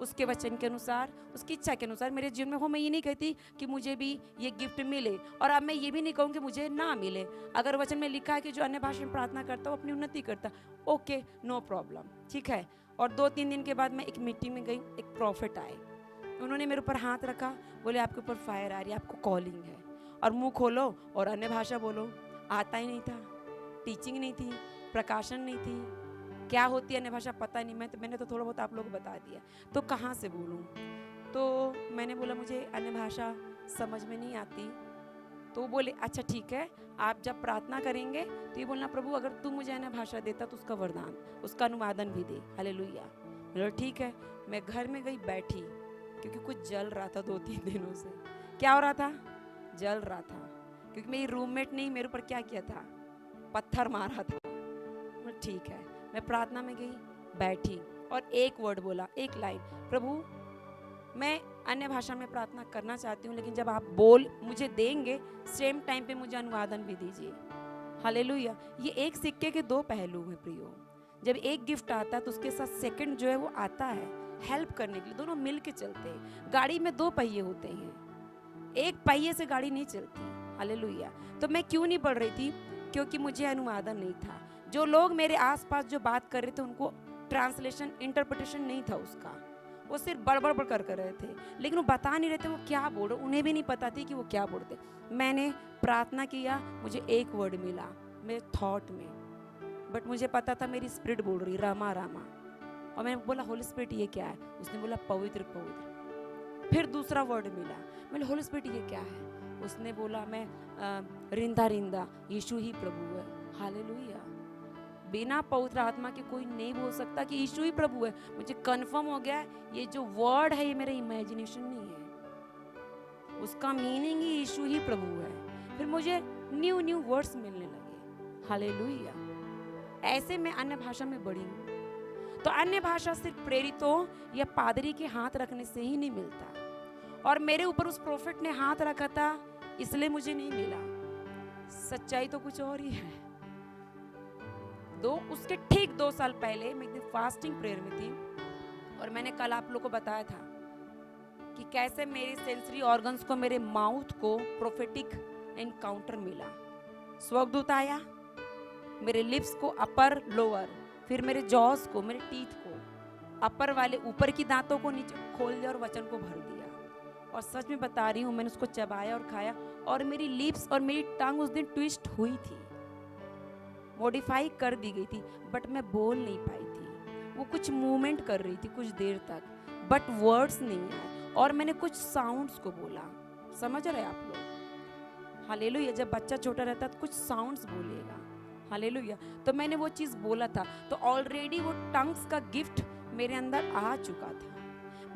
उसके वचन के अनुसार, उसकी इच्छा के अनुसार मेरे जीवन में हो। मैं ये नहीं कहती कि मुझे भी ये गिफ्ट मिले, और अब मैं ये भी नहीं कहूँ कि मुझे ना मिले। अगर वचन में लिखा है कि जो अन्य भाषा में प्रार्थना करता है वो अपनी उन्नति करता, ओके, नो प्रॉब्लम, ठीक है। और 2-3 दिन के बाद मैं एक मीटिंग में गई, एक प्रॉफिट आए, उन्होंने मेरे ऊपर हाथ रखा, बोले आपके ऊपर फायर आ रही है, आपको कॉलिंग है, और मुंह खोलो और अन्य भाषा बोलो। आता ही नहीं था, टीचिंग नहीं थी, प्रकाशन नहीं थी, क्या होती है अन्य भाषा पता नहीं। मैंने तो थोड़ा बहुत आप लोगों को बता दिया, तो कहाँ से बोलूँ। तो मैंने बोला मुझे अन्य भाषा समझ में नहीं आती। तो वो बोले अच्छा ठीक है, आप जब प्रार्थना करेंगे तो ये बोलना प्रभु अगर तू मुझे अन्य भाषा देता तो उसका वरदान, उसका अनुवादन भी दे। हालेलुया। बोला ठीक है। मैं घर में गई, बैठी, क्योंकि कुछ जल रहा था 2-3 दिनों से। क्या हो रहा था? जल रहा था, क्योंकि मेरी रूममेट ने मेरे ऊपर क्या किया था, पत्थर मारा था। ठीक है, मैं प्रार्थना में गई, बैठी, और एक वर्ड बोला, एक लाइन, प्रभु मैं अन्य भाषा में प्रार्थना करना चाहती हूँ, लेकिन जब आप बोल मुझे देंगे सेम टाइम पे मुझे अनुवादन भी दीजिए। हालेलुया। ये एक सिक्के के 2 पहलू हैं प्रियो। जब एक गिफ्ट आता है तो उसके साथ सेकंड जो है वो आता है हेल्प करने के लिए, दोनों मिल के चलते हैं। गाड़ी में 2 पहिए होते हैं, एक पहिए से गाड़ी नहीं चलती। हालेलुया। तो मैं क्यों नहीं पढ़ रही थी? क्योंकि मुझे अनुवादन नहीं था। जो लोग मेरे आसपास जो बात कर रहे थे उनको ट्रांसलेशन, इंटरप्रिटेशन नहीं था उसका, वो सिर्फ बड़बड़ कर रहे थे, लेकिन वो बता नहीं रहे थे वो क्या बोल रहे, उन्हें भी नहीं पता थी कि वो क्या बोलते। मैंने प्रार्थना किया, मुझे एक वर्ड मिला मेरे थॉट में, बट मुझे पता था मेरी स्पिरिट बोल रही रामा रामा, और मैंने बोला होली स्पिरिट ये क्या है? उसने बोला पवित्र पवित्र। फिर दूसरा वर्ड मिला, मैंने होली स्पिरिट ये क्या है? उसने बोला मैं रिंदा रिंदा, यीशु ही प्रभु है। हालेलुया। बिना पवित्र आत्मा के कोई नहीं बोल सकता कि यीशु ही प्रभु है। मुझे कंफर्म हो गया ये जो वर्ड है ये मेरा इमेजिनेशन नहीं है, उसका मीनिंग ही यीशु ही प्रभु है। फिर मुझे न्यू वर्ड्स मिलने लगे। हालेलुया। ऐसे मैं अन्य भाषा में बढ़ी हूँ। तो अन्य भाषा सिर्फ प्रेरितों या पादरी के हाथ रखने से ही नहीं मिलता, और मेरे ऊपर उस प्रोफेट ने हाथ रखा था इसलिए मुझे नहीं मिला। सच्चाई तो कुछ और ही है। उसके ठीक 2 साल पहले मैं एक दिन फास्टिंग प्रेयर में थी, और मैंने कल आप लोगों को बताया था कि कैसे मेरे सेंसरी ऑर्गन्स को, मेरे माउथ को प्रोफेटिक एनकाउंटर मिला। स्वर्गदूत आया, मेरे लिप्स को अपर लोअर, फिर मेरे जॉस को, मेरे टीथ को, अपर वाले ऊपर की दांतों को नीचे खोल दिया और वचन को भर दिया। और सच में बता रही हूँ, मैंने उसको चबाया और खाया, और मेरी लिप्स और मेरी टंग उस दिन ट्विस्ट हुई थी, मॉडिफाई कर दी गई थी, बट मैं बोल नहीं पाई थी। वो कुछ मूवमेंट कर रही थी कुछ देर तक, बट वर्ड्स नहीं आए, और मैंने कुछ साउंड्स को बोला। समझ रहे आप लोग? हालेलुया। जब बच्चा छोटा रहता है तो कुछ साउंड्स बोलेगा। हालेलुया। तो मैंने वो चीज़ बोला था, तो ऑलरेडी वो टंग्स का गिफ्ट मेरे अंदर आ चुका था,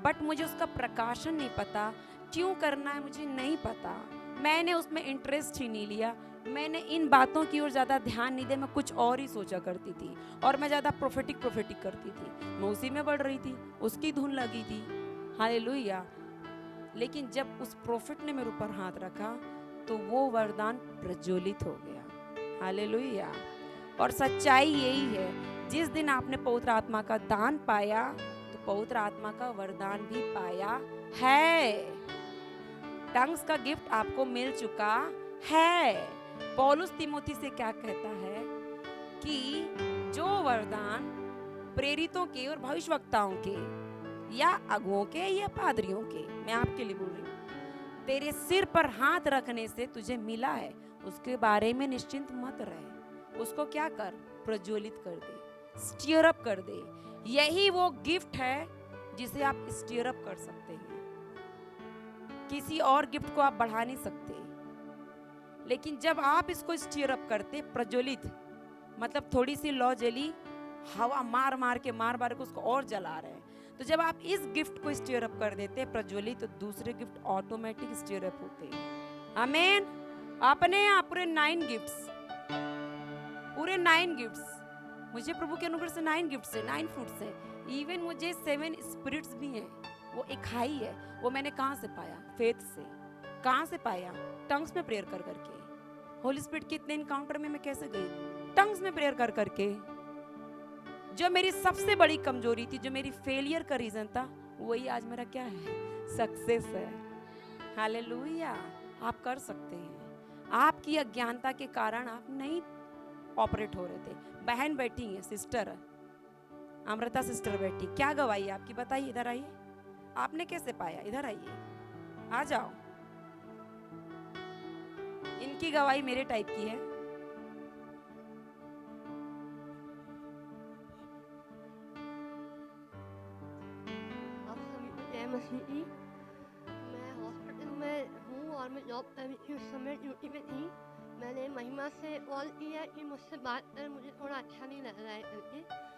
बट मुझे उसका प्रकाशन नहीं पता, क्यों करना है मुझे नहीं पता। मैंने उसमें इंटरेस्ट ही नहीं लिया, मैंने इन बातों की ओर ज़्यादा ध्यान नहीं दिया, मैं कुछ और ही सोचा करती थी, और मैं ज़्यादा प्रोफेटिक करती थी, मैं उसी में बढ़ रही थी, उसकी धुन लगी थी। हालेलुया। लेकिन जब उस प्रोफेट ने मेरे ऊपर हाथ रखा तो वो वरदान प्रज्वलित हो गया। हालेलुया। और सच्चाई यही है, जिस दिन आपने पवित्र आत्मा का दान पाया तो पवित्र आत्मा का वरदान भी पाया है। टंग्स का गिफ्ट आपको मिल चुका है। पौलुस तिमोथी से क्या कहता है कि जो वरदान प्रेरितों के और भविष्यवक्ताओं के या अगुओं के या पादरियों के, मैं आपके लिए बोल रही हूँ, तेरे सिर पर हाथ रखने से तुझे मिला है, उसके बारे में निश्चिंत मत रहे। उसको क्या कर? प्रज्वलित कर दे, स्टीयर अप कर दे। यही वो गिफ्ट है जिसे आप स्टीयर अप कर सकते हैं। किसी और गिफ्ट को आप बढ़ा नहीं सकते, लेकिन जब आप इसको स्टीयर अप करते, प्रज्वलित मतलब थोड़ी सी लौ जली, हवा मार मार के उसको और जला रहे हैं, तो जब आप इस गिफ्ट को स्टीयर अप कर देते प्रज्वलित, तो दूसरे गिफ्ट ऑटोमेटिक स्टीयर अप होते हैं। आमीन। अपने आप पूरे 9 गिफ्ट्स मुझे प्रभु के अनुग्रह से 9 गिफ्ट्स है, 9 फ्रूट्स है। इवन मुझे 7 स्पिरिट्स भी हैं। वो एक हाई है, वो मैंने कहाँ से पाया? फेथ से। कहाँ से पाया? टंग्स में प्रेयर कर करके। होली स्पिरिट के इतने इनकाउंटर में मैं कैसे गई? टंग्स में प्रेयर कर करके। जो मेरी सबसे बड़ी कमजोरी थी, जो मेरी फेलियर का रीजन था, वही आज मेरा क्या है, सक्सेस है। हालेलुया। आप कर सकते हैं। आपकी अज्ञानता के कारण आप नहीं ऑपरेट हो रहे थे। बहन बैठी है, सिस्टर अमृता सिस्टर बैठी, क्या गवाही है आपकी बताइए, इधर आइए। आपने कैसे पाया, इधर आइए, आ जाओ। इनकी गवाही मेरे टाइप की है। आप सभी को जय मसीह की। मैं हॉस्पिटल में हूँ और मैं जॉब कर रही थी, उस समय ड्यूटी पे थी। मैंने महिमा से कॉल किया कि मुझसे बात कर, मुझे थोड़ा अच्छा नहीं लग रहा है करके।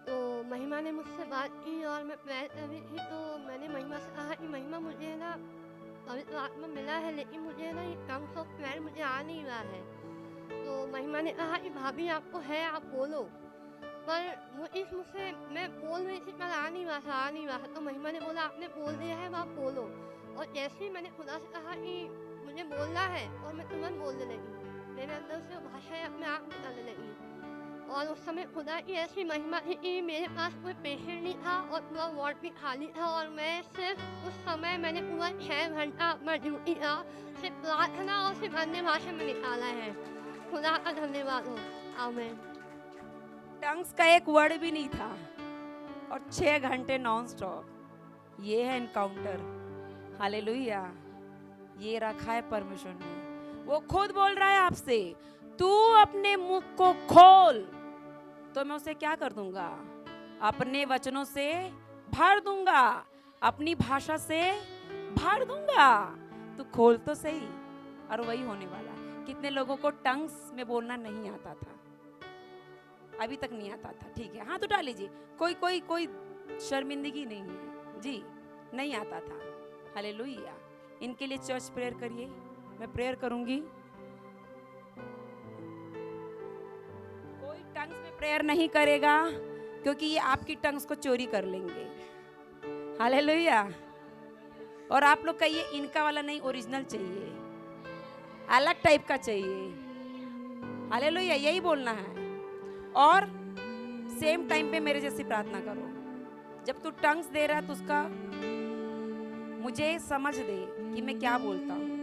तो महिमा ने मुझसे बात की और मैं प्रेयर कर रही थी, तो मैंने महिमा से कहा कि महिमा मुझे ना पवित्र आत्मा मिला है, लेकिन मुझे ना ये टंग्स ऑफ प्रेयर मुझे आ नहीं रहा है। तो महिमा ने कहा कि भाभी आपको है, आप बोलो। पर वो इस मुझसे मैं बोल रही थी, पर आ नहीं रहा था। तो महिमा ने बोला आपने बोल दिया है, अब आप बोलो। और जैसे ही मैंने खुदा से कहा कि मुझे बोलना है, और मैं तुरंत बोलने लगी, मेरे अंदर से भाषाएं अपने आप निकलने लगी। और उस समय खुदा की ऐसी महिमा थी कि मेरे पास कोई पेशेंट नहीं था और पूरा वार्ड भी खाली था, और मैं सिर्फ उस समय मैंने पूरा 6 घंटा अपना ड्यूटी का सिर्फ प्रार्थना और सिर्फ अन्य भाषा में निकाला है। खुदा का धन्यवाद हो। आमीन। टंग्स का एक वर्ड भी नहीं था और 6 घंटे नॉन स्टॉप। ये है एनकाउंटर। हालेलुया। ये रखा है परमेश्वर ने। वो खुद बोल रहा है आपसे, तू अपने मुख को खोल तो मैं उसे क्या कर दूंगा, अपने वचनों से भर दूंगा, अपनी भाषा से भर दूंगा। तू खोल तो सही। और वही होने वाला। कितने लोगों को टंग्स में बोलना नहीं आता था, अभी तक नहीं आता था, ठीक है, हाथ उठा लीजिए। कोई कोई कोई शर्मिंदगी नहीं है जी, नहीं आता था। हालेलुया। इनके लिए चर्च प्रेयर करिए, मैं प्रेयर करूंगी। कोई टंग्स में प्रेयर नहीं करेगा, क्योंकि ये आपकी टंग्स को चोरी कर लेंगे। हालेलुया। और आप लोग कहिए इनका वाला नहीं, ओरिजिनल चाहिए, अलग टाइप का चाहिए। हालेलुया। यही बोलना है। और सेम टाइम पे मेरे जैसी प्रार्थना करो। जब तू टंग्स दे रहा है तो उसका मुझे समझ दे कि मैं क्या बोलता हूँ।